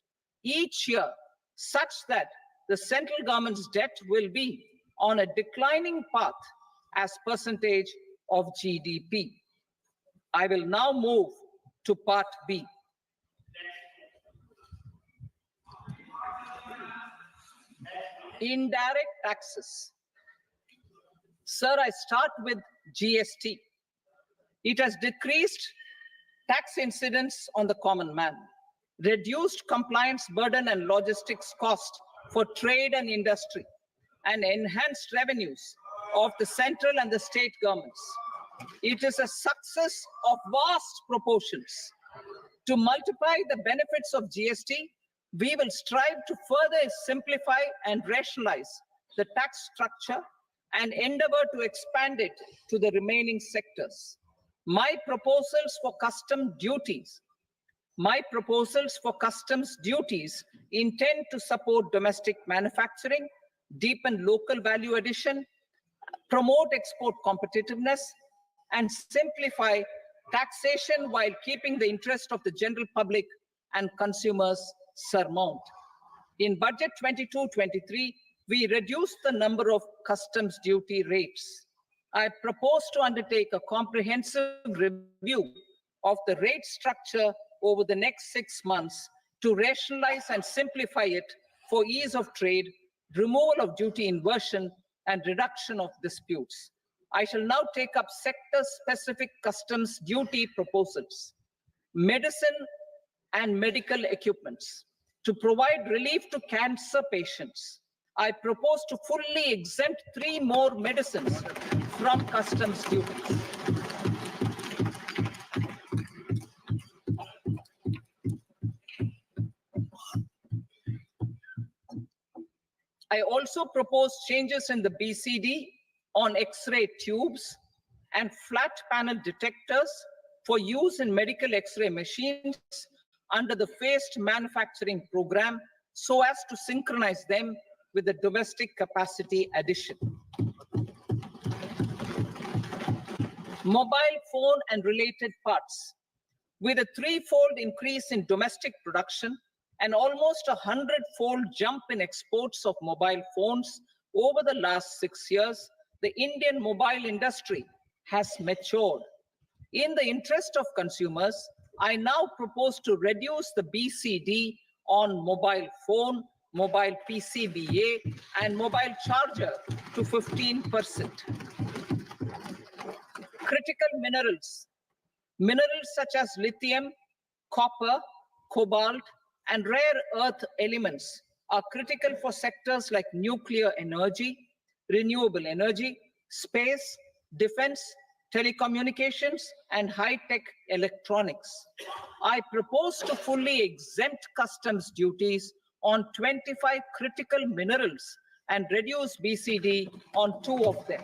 each year such that the central government's debt will be on a declining path as percentage of GDP. I will now move to part B. Indirect taxes. Sir, I start with GST. It has decreased tax incidence on the common man, reduced compliance burden and logistics cost for trade and industry, and enhanced revenues of the central and the state governments. It is a success of vast proportions. To multiply the benefits of GST, we will strive to further simplify and rationalize the tax structure and endeavor to expand it to the remaining sectors. My proposals for customs duties intend to support domestic manufacturing, deepen local value addition, promote export competitiveness, and simplify taxation while keeping the interest of the general public and consumers surmount. In Budget 22-23, we reduced the number of customs duty rates. I propose to undertake a comprehensive review of the rate structure over the next 6 months to rationalize and simplify it for ease of trade, removal of duty inversion, and reduction of disputes. I shall now take up sector-specific customs duty proposals. Medicine and medical equipments. To provide relief to cancer patients, I propose to fully exempt 3 more medicines from customs duties. I also propose changes in the BCD on X-ray tubes and flat panel detectors for use in medical X-ray machines under the phased manufacturing program so as to synchronize them with the domestic capacity addition. Mobile phone and related parts. With a threefold increase in domestic production and almost 100-fold jump in exports of mobile phones over the last 6 years, the Indian mobile industry has matured. In the interest of consumers, I now propose to reduce the BCD on mobile phone, mobile PCBA, and mobile charger to 15%. Critical minerals. Minerals such as lithium, copper, cobalt, and rare earth elements are critical for sectors like nuclear energy, renewable energy, space, defense, telecommunications, and high-tech electronics. I propose to fully exempt customs duties on 25 critical minerals and reduce BCD on 2 of them.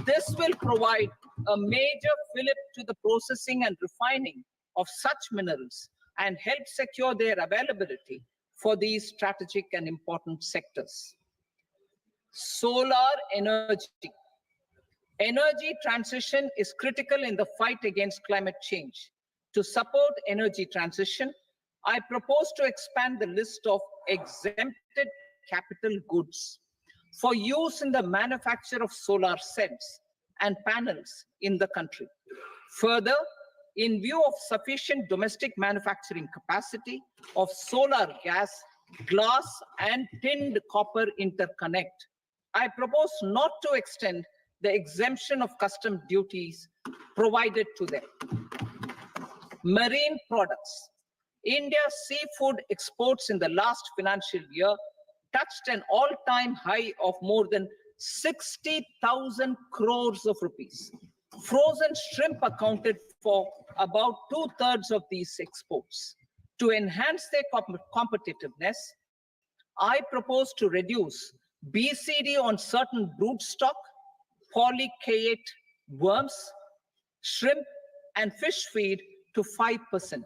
This will provide a major fillip to the processing and refining of such minerals and help secure their availability for these strategic and important sectors. Solar energy. Energy transition is critical in the fight against climate change. To support energy transition, I propose to expand the list of exempted capital goods for use in the manufacture of solar cells and panels in the country. Further, in view of sufficient domestic manufacturing capacity of solar gas, glass, and tinned copper interconnect, I propose not to extend the exemption of custom duties provided to them. Marine products. India's seafood exports in the last financial year touched an all-time high of more than 60,000 crores of rupees. Frozen shrimp accounted for about 2/3 of these exports. To enhance their competitiveness, I propose to reduce BCD on certain broodstock, polychaete worms, shrimp, and fish feed to 5%.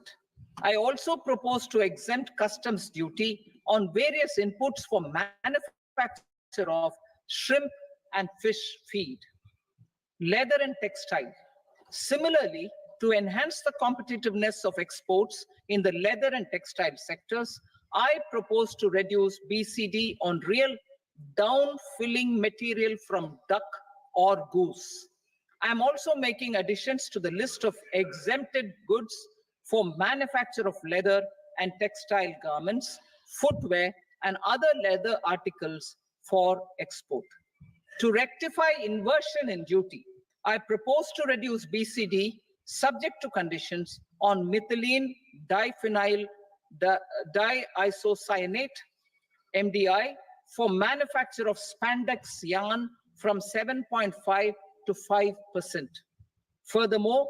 I also propose to exempt customs duty on various inputs for manufacture of shrimp and fish feed. Leather and textile. Similarly, to enhance the competitiveness of exports in the leather and textile sectors, I propose to reduce BCD on real down-filling material from duck or goose. I am also making additions to the list of exempted goods for manufacture of leather and textile garments, footwear, and other leather articles for export. To rectify inversion in duty, I propose to reduce BCD subject to conditions on methylene diphenyl diisocyanate, MDI, for manufacture of spandex yarn from 7.5 to 5%. Furthermore,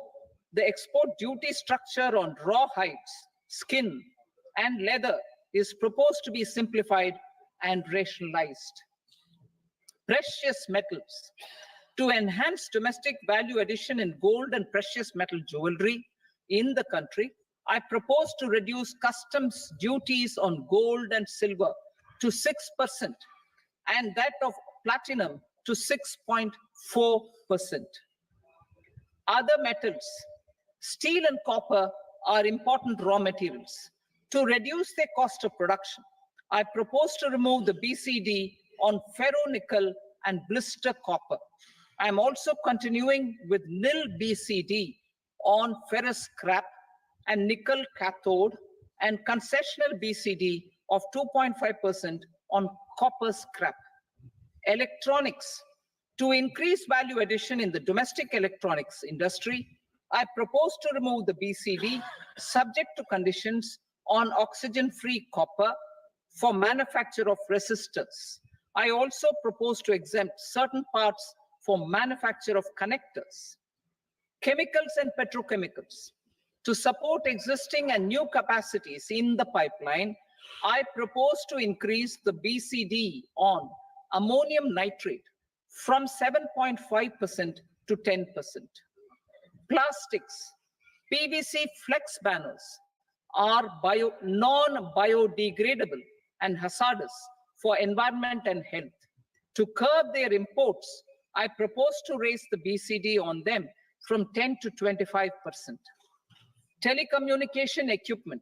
the export duty structure on raw hides, skin, and leather is proposed to be simplified and rationalized. Precious metals. To enhance domestic value addition in gold and precious metal jewelry in the country, I propose to reduce customs duties on gold and silver to 6% and that of platinum to 6.4%. Other metals. Steel and copper are important raw materials. To reduce their cost of production, I propose to remove the BCD on ferronickel and blister copper. I am also continuing with nil BCD on ferrous scrap and nickel cathode and concessional BCD of 2.5% on copper scrap. Electronics. To increase value addition in the domestic electronics industry, I propose to remove the BCD subject to conditions on oxygen-free copper for manufacture of resistors. I also propose to exempt certain parts for manufacture of connectors. Chemicals and petrochemicals. To support existing and new capacities in the pipeline, I propose to increase the BCD on ammonium nitrate from 7.5% to 10%. Plastics, PVC flex banners are non-biodegradable and hazardous for environment and health. To curb their imports, I propose to raise the BCD on them from 10 to 25%. Telecommunication equipment.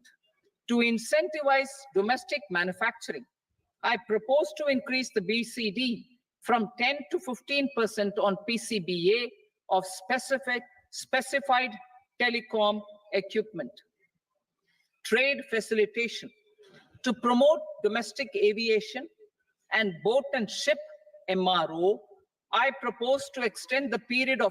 To incentivize domestic manufacturing, I propose to increase the BCD from 10 to 15% on PCBA of specified telecom equipment. Trade facilitation. To promote domestic aviation and boat and ship MRO, I propose to extend the period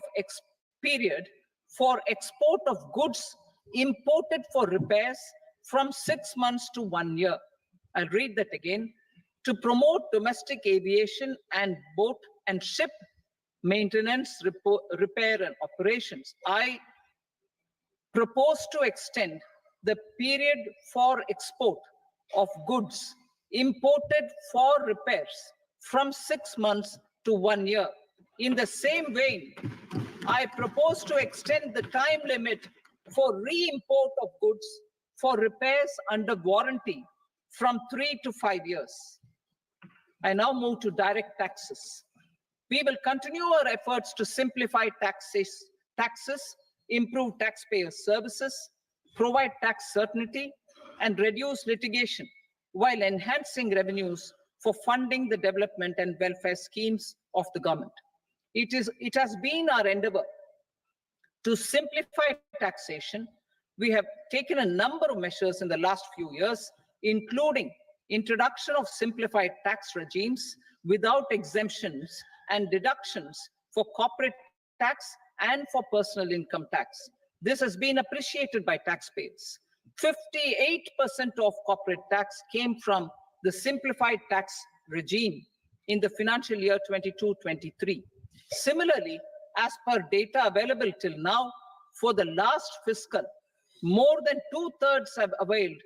for export of goods imported for repairs from 6 months to 1 year. I'll read that again. To promote domestic aviation and boat and ship maintenance, repair and operations, I propose to extend the period for export of goods imported for repairs from 6 months to 1 year. In the same vein, I propose to extend the time limit for re-import of goods for repairs under warranty from 3 to 5 years. I now move to direct taxes. We will continue our efforts to simplify taxes, improve taxpayer services, provide tax certainty, and reduce litigation while enhancing revenues for funding the development and welfare schemes of the government. It has been our endeavor to simplify taxation. We have taken a number of measures in the last few years, including introduction of simplified tax regimes without exemptions and deductions for corporate tax and for personal income tax. This has been appreciated by taxpayers. 58% of corporate tax came from the simplified tax regime in the financial year 22-23. Similarly, as per data available till now, for the last fiscal, more than 2/3 have availed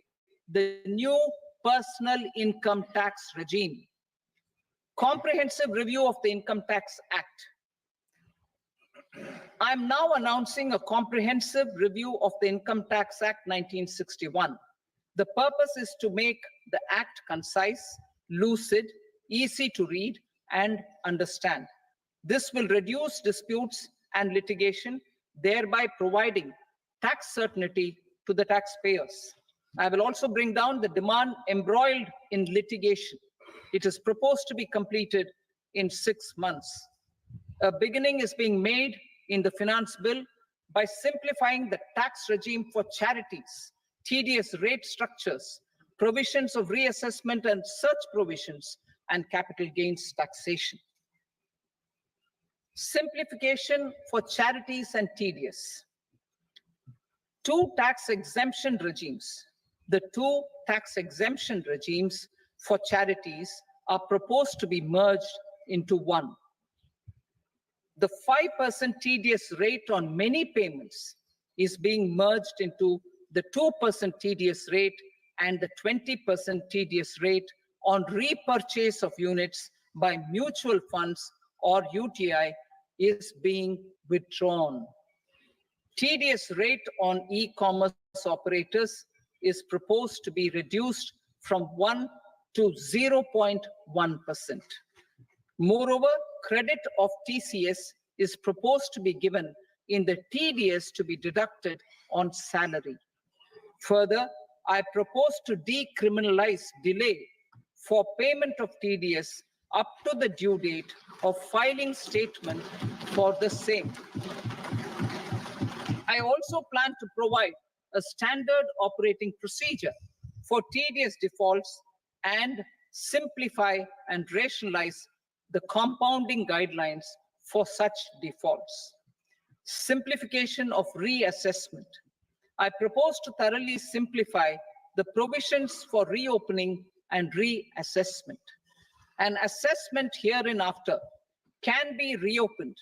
the new personal income tax regime. Comprehensive review of the Income Tax Act. I'm now announcing a comprehensive review of the Income Tax Act 1961. The purpose is to make the act concise, lucid, easy to read and understand. This will reduce disputes and litigation, thereby providing tax certainty to the taxpayers. I will also bring down the demand embroiled in litigation. It is proposed to be completed in 6 months. A beginning is being made in the finance bill by simplifying the tax regime for charities, TDS rate structures, provisions of reassessment and such provisions, and capital gains taxation. Simplification for charities and TDS. Two tax exemption regimes. The two tax exemption regimes for charities are proposed to be merged into one. The 5% TDS rate on many payments is being merged into the 2% TDS rate, and the 20% TDS rate on repurchase of units by mutual funds or UTI is being withdrawn. TDS rate on e-commerce operators is proposed to be reduced from 1 to 0.1%. Moreover, credit of TCS is proposed to be given in the TDS to be deducted on salary. Further, I propose to decriminalize delay for payment of TDS up to the due date of filing statement for the same. I also plan to provide a standard operating procedure for TDS defaults and simplify and rationalize the compounding guidelines for such defaults. Simplification of reassessment. I propose to thoroughly simplify the provisions for reopening and reassessment. An assessment hereinafter can be reopened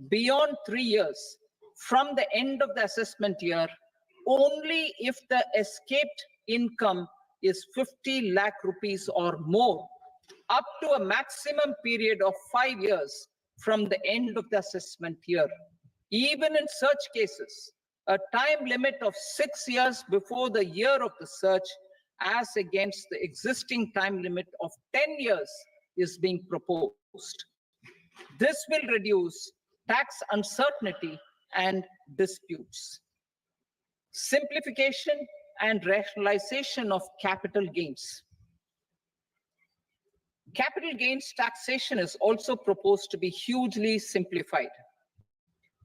beyond 3 years from the end of the assessment year only if the escaped income is 50 lakh rupees or more, up to a maximum period of 5 years from the end of the assessment year. Even in such cases, a time limit of 6 years before the year of the search, as against the existing time limit of 10 years, is being proposed. This will reduce tax uncertainty and disputes. Simplification and rationalization of capital gains. Capital gains taxation is also proposed to be hugely simplified.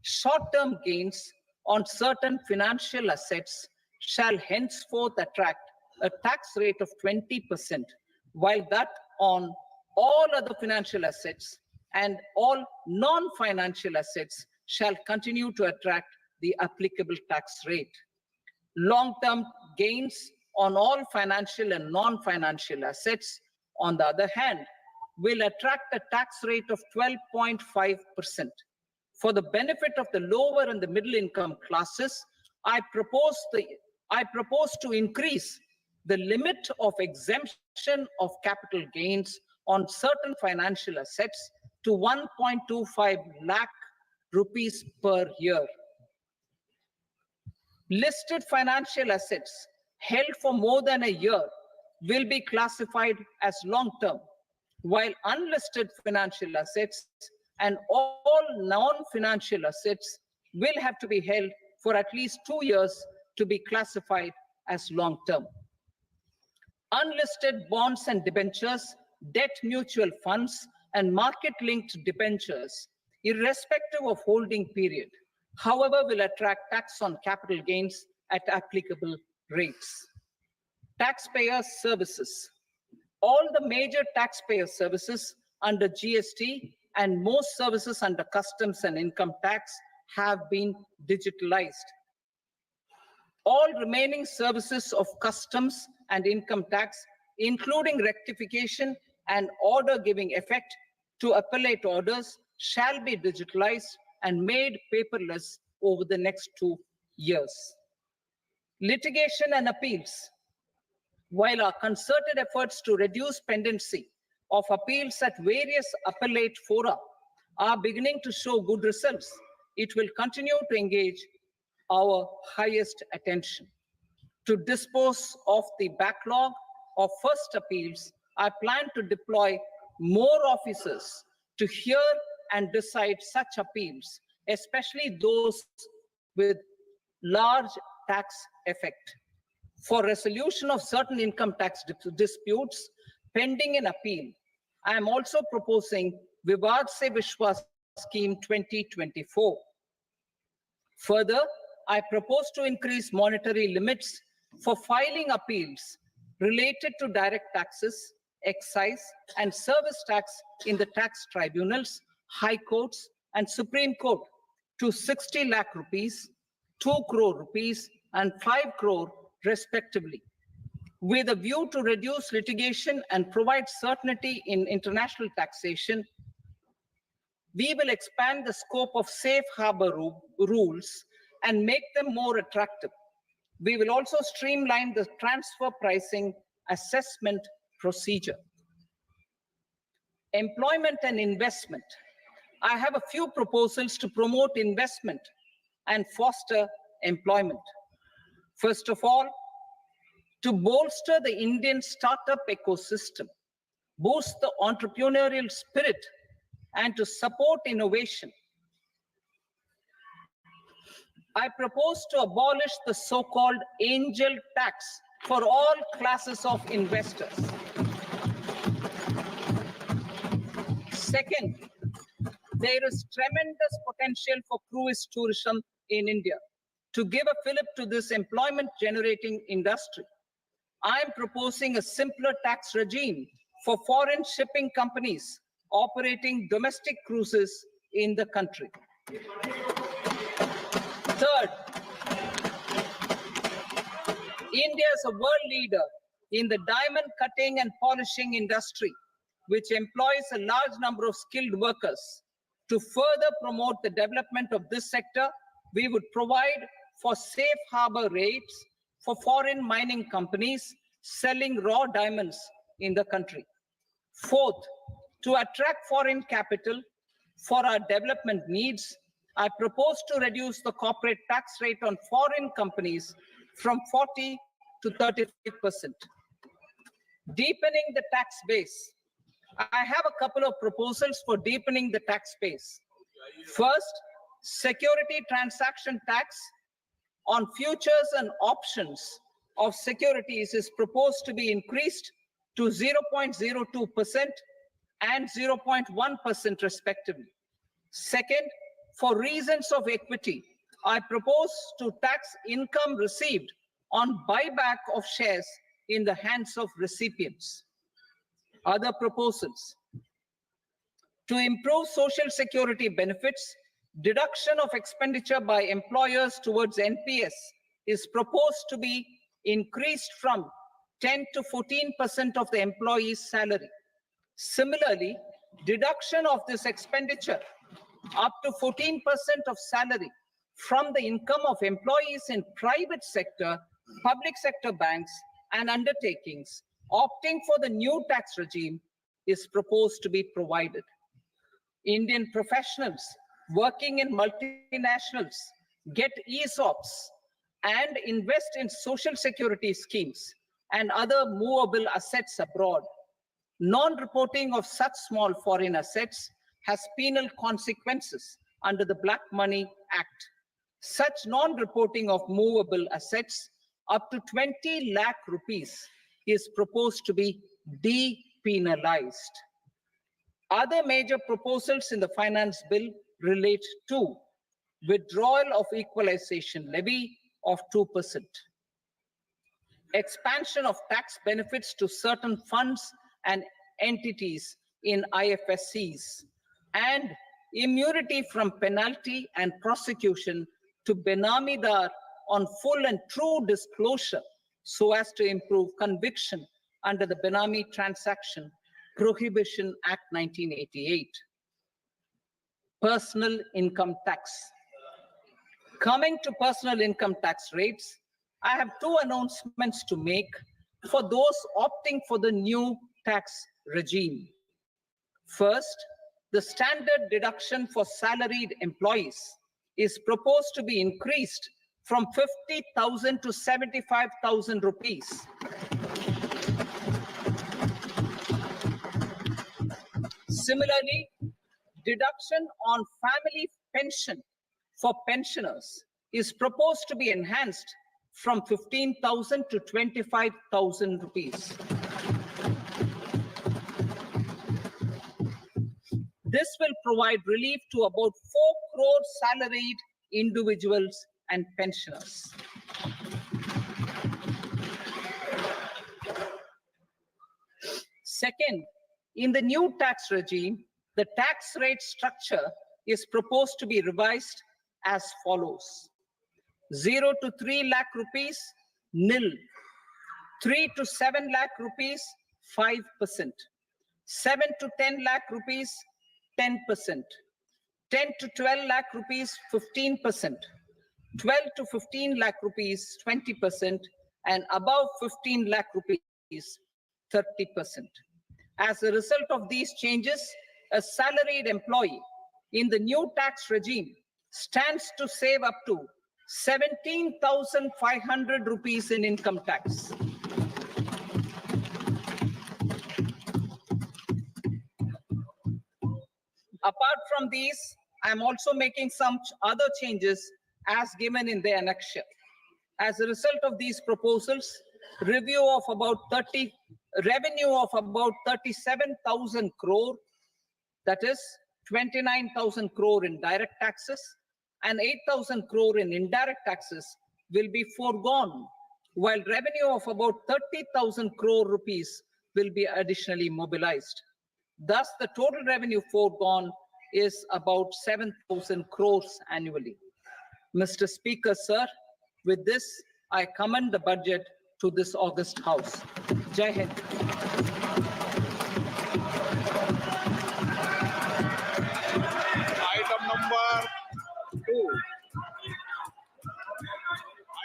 Short-term gains on certain financial assets shall henceforth attract a tax rate of 20%, while that on all other financial assets and all non-financial assets shall continue to attract the applicable tax rate. Long-term gains on all financial and non-financial assets, on the other hand, will attract a tax rate of 12.5%. For the benefit of the lower and the middle income classes, I propose to increase the limit of exemption of capital gains on certain financial assets to 1.25 lakh rupees per year. Listed financial assets held for more than a year will be classified as long-term, while unlisted financial assets and all non-financial assets will have to be held for at least 2 years to be classified as long-term. Unlisted bonds and debentures, debt mutual funds, and market-linked debentures, irrespective of holding period, however, will attract tax on capital gains at applicable rates. Taxpayer services. All the major taxpayer services under GST and most services under customs and income tax have been digitalized. All remaining services of customs and income tax, including rectification and order giving effect to appellate orders, shall be digitalized and made paperless over the next 2 years. Litigation and appeals. While our concerted efforts to reduce pendency of appeals at various appellate fora are beginning to show good results, it will continue to engage our highest attention. To dispose of the backlog of first appeals, I plan to deploy more officers to hear and decide such appeals, especially those with large tax effect. For resolution of certain income tax disputes pending an appeal, I am also proposing Vivad Se Vishwas Scheme 2024. Further, I propose to increase monetary limits for filing appeals related to direct taxes, excise, and service tax in the tax tribunals, high courts, and Supreme Court to 60 lakh rupees, 2 crore rupees, and 5 crore respectively. With a view to reduce litigation and provide certainty in international taxation, we will expand the scope of safe harbor rules and make them more attractive. We will also streamline the transfer pricing assessment procedure. Employment and investment. I have a few proposals to promote investment and foster employment. First of all, to bolster the Indian startup ecosystem, boost the entrepreneurial spirit, and to support innovation, I propose to abolish the so-called angel tax for all classes of investors. Second, there is tremendous potential for cruise tourism in India. To give a fillip to this employment-generating industry, I am proposing a simpler tax regime for foreign shipping companies operating domestic cruises in the country. Third, India is a world leader in the diamond cutting and polishing industry, which employs a large number of skilled workers. To further promote the development of this sector, we would provide for safe harbor rates for foreign mining companies selling raw diamonds in the country. Fourth, to attract foreign capital for our development needs, I propose to reduce the corporate tax rate on foreign companies from 40 to 35%. Deepening the tax base. I have a couple of proposals for deepening the tax base. First, security transaction tax on futures and options of securities is proposed to be increased to 0.02% and 0.1% respectively. Second, for reasons of equity, I propose to tax income received on buyback of shares in the hands of recipients. Other proposals. To improve social security benefits, deduction of expenditure by employers towards NPS is proposed to be increased from 10 to 14% of the employee's salary. Similarly, deduction of this expenditure up to 14% of salary from the income of employees in private sector, public sector banks, and undertakings opting for the new tax regime is proposed to be provided. Indian professionals working in multinationals get ESOPs and invest in social security schemes and other movable assets abroad. Non-reporting of such small foreign assets has penal consequences under the Black Money Act. Such non-reporting of movable assets up to 20 lakh rupees is proposed to be depenalized. Other major proposals in the finance bill relate to withdrawal of equalization levy of 2%, expansion of tax benefits to certain funds and entities in IFSCs, and immunity from penalty and prosecution to Benamidar on full and true disclosure so as to improve conviction under the Benami Transaction Prohibition Act 1988. Personal income tax. Coming to personal income tax rates, I have two announcements to make for those opting for the new tax regime. First, the standard deduction for salaried employees is proposed to be increased from 50,000 to 75,000 rupees. Similarly, deduction on family pension for pensioners is proposed to be enhanced from 15,000 to 25,000 rupees. This will provide relief to about 4 crore salaried individuals and pensioners. Second, in the new tax regime, the tax rate structure is proposed to be revised as follows. 0 to 3 lakh rupees, nil. 3 to 7 lakh rupees, 5%. 7 to 10 lakh rupees, 10%. 10 to 12 lakh rupees, 15%. 12 to 15 lakh rupees, 20%. And above 15 lakh rupees, 30%. As a result of these changes, a salaried employee in the new tax regime stands to save up to 17,500 rupees in income tax. Apart from these, I am also making some other changes as given in the annexure. As a result of these proposals, revenue of about 37,000 crore, that is 29,000 crore in direct taxes and 8,000 crore in indirect taxes will be foregone, while revenue of about 30,000 crore rupees will be additionally mobilized. Thus, the total revenue foregone is about 7,000 crores annually. Mr. Speaker, sir, with this, I commend the budget to this august House. Jai Hind. Item number 2.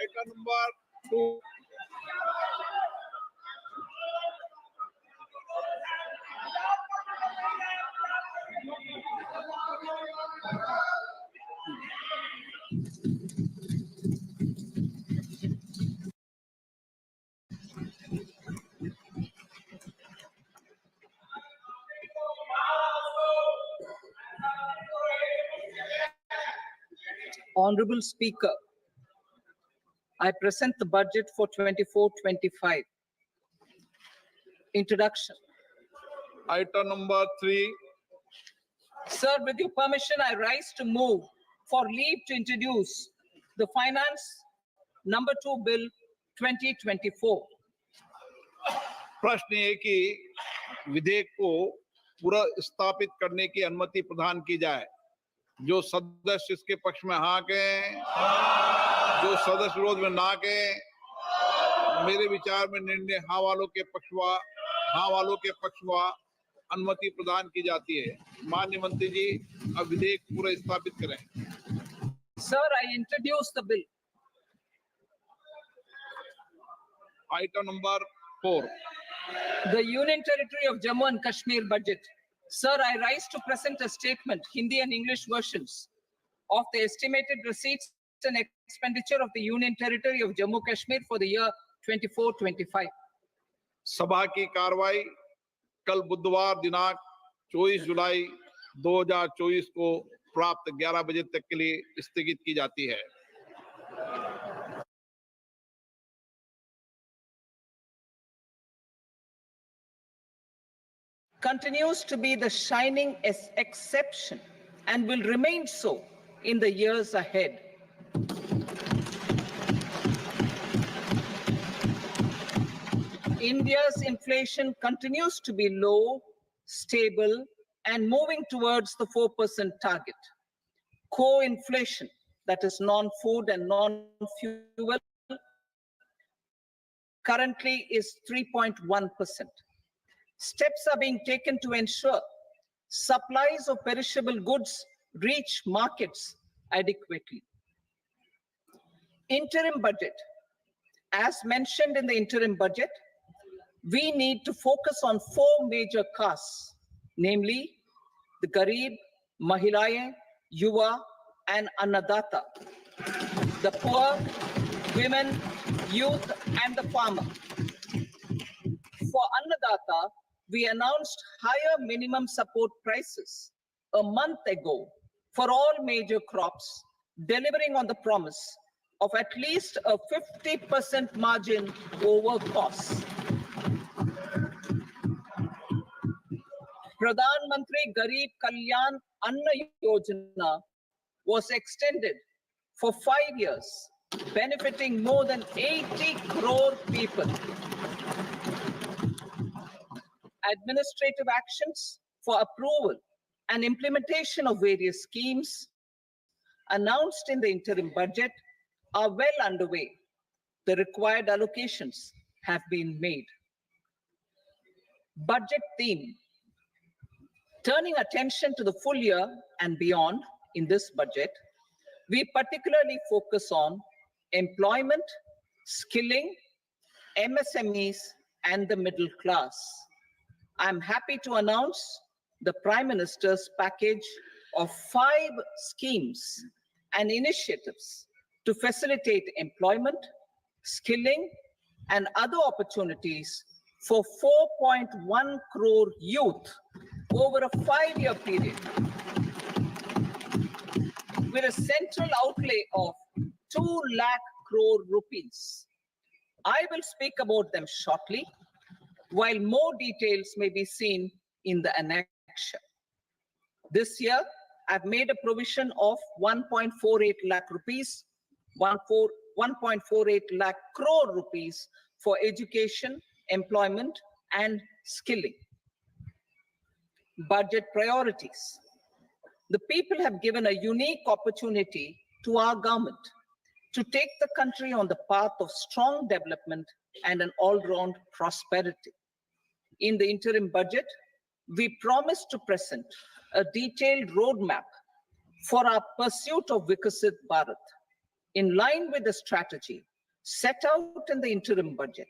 Item number 2. Honorable Speaker, I present the budget for 24-25. Introduction. Item number 3. Sir, with your permission, I rise to move for leave to introduce the Finance number 2 Bill 2024. प्रश्न ये कि विधेयक को पूरा स्थापित करने की अनुमति प्रदान की जाए। जो सदस्य इसके पक्ष में हाँ कहें, जो सदस्य विरोध में ना कहें। मेरे विचार में निर्णय हाँ वालों के पक्षवा अनुमति प्रदान की जाती है। माननीय मंत्री जी, अब विधेयक पूरा स्थापित करें। Sir, I introduce the bill. Item number 4. The Union Territory of Jammu and Kashmir budget. Sir, I rise to present a statement, Hindi and English versions, of the estimated receipts and expenditure of the Union Territory of Jammu and Kashmir for the year 24-25. सभा की कार्रवाई कल बुधवार दिनांक 24 जुलाई 2024 को प्राप्त 11 बजे तक के लिए स्थगित की जाती है। Continues to be the shining exception and will remain so in the years ahead. India's inflation continues to be low, stable, and moving towards the 4% target. Core inflation, that is non-food and non-fuel, currently is 3.1%. Steps are being taken to ensure supplies of perishable goods reach markets adequately. Interim budget. As mentioned in the interim budget, we need to focus on 4 major castes, namely the Garib, Mahilaye, Yuva, and Annadata, the poor, women, youth, and the farmer. For Annadata, we announced higher minimum support prices a month ago for all major crops, delivering on the promise of at least a 50% margin over costs. Pradhan Mantri Garib Kalyan Anna Yojana was extended for 5 years, benefiting more than 80 crore people. Administrative actions for approval and implementation of various schemes announced in the interim budget are well underway. The required allocations have been made. Budget theme. Turning attention to the full year and beyond in this budget, we particularly focus on employment, skilling, MSMEs, and the middle class. I'm happy to announce the Prime Minister's package of 5 schemes and initiatives to facilitate employment, skilling, and other opportunities for 4.1 crore youth over a 5-year period, with a central outlay of 2 lakh crore rupees. I will speak about them shortly, while more details may be seen in the annexure. This year, I've made a provision of 1.48 lakh rupees, 1.48 lakh crore rupees for education, employment, and skilling. Budget priorities. The people have given a unique opportunity to our government to take the country on the path of strong development and an all-round prosperity. In the interim budget, we promise to present a detailed roadmap for our pursuit of Vikasit Bharat, in line with the strategy set out in the interim budget.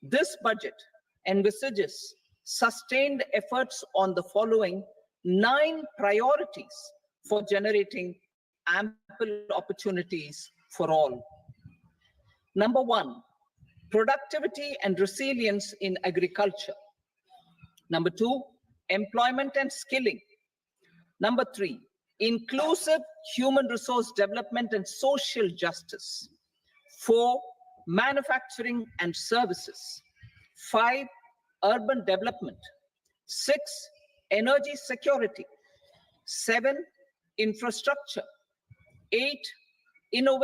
This budget envisages sustained efforts on the following 9 priorities for generating ample opportunities for all. Number 1, productivity and resilience in agriculture. Number 2, employment and skilling. Number 3, inclusive human resource development and social justice. 4, manufacturing and services. 5, urban development. 6, energy security. 7, infrastructure. 8, innovation.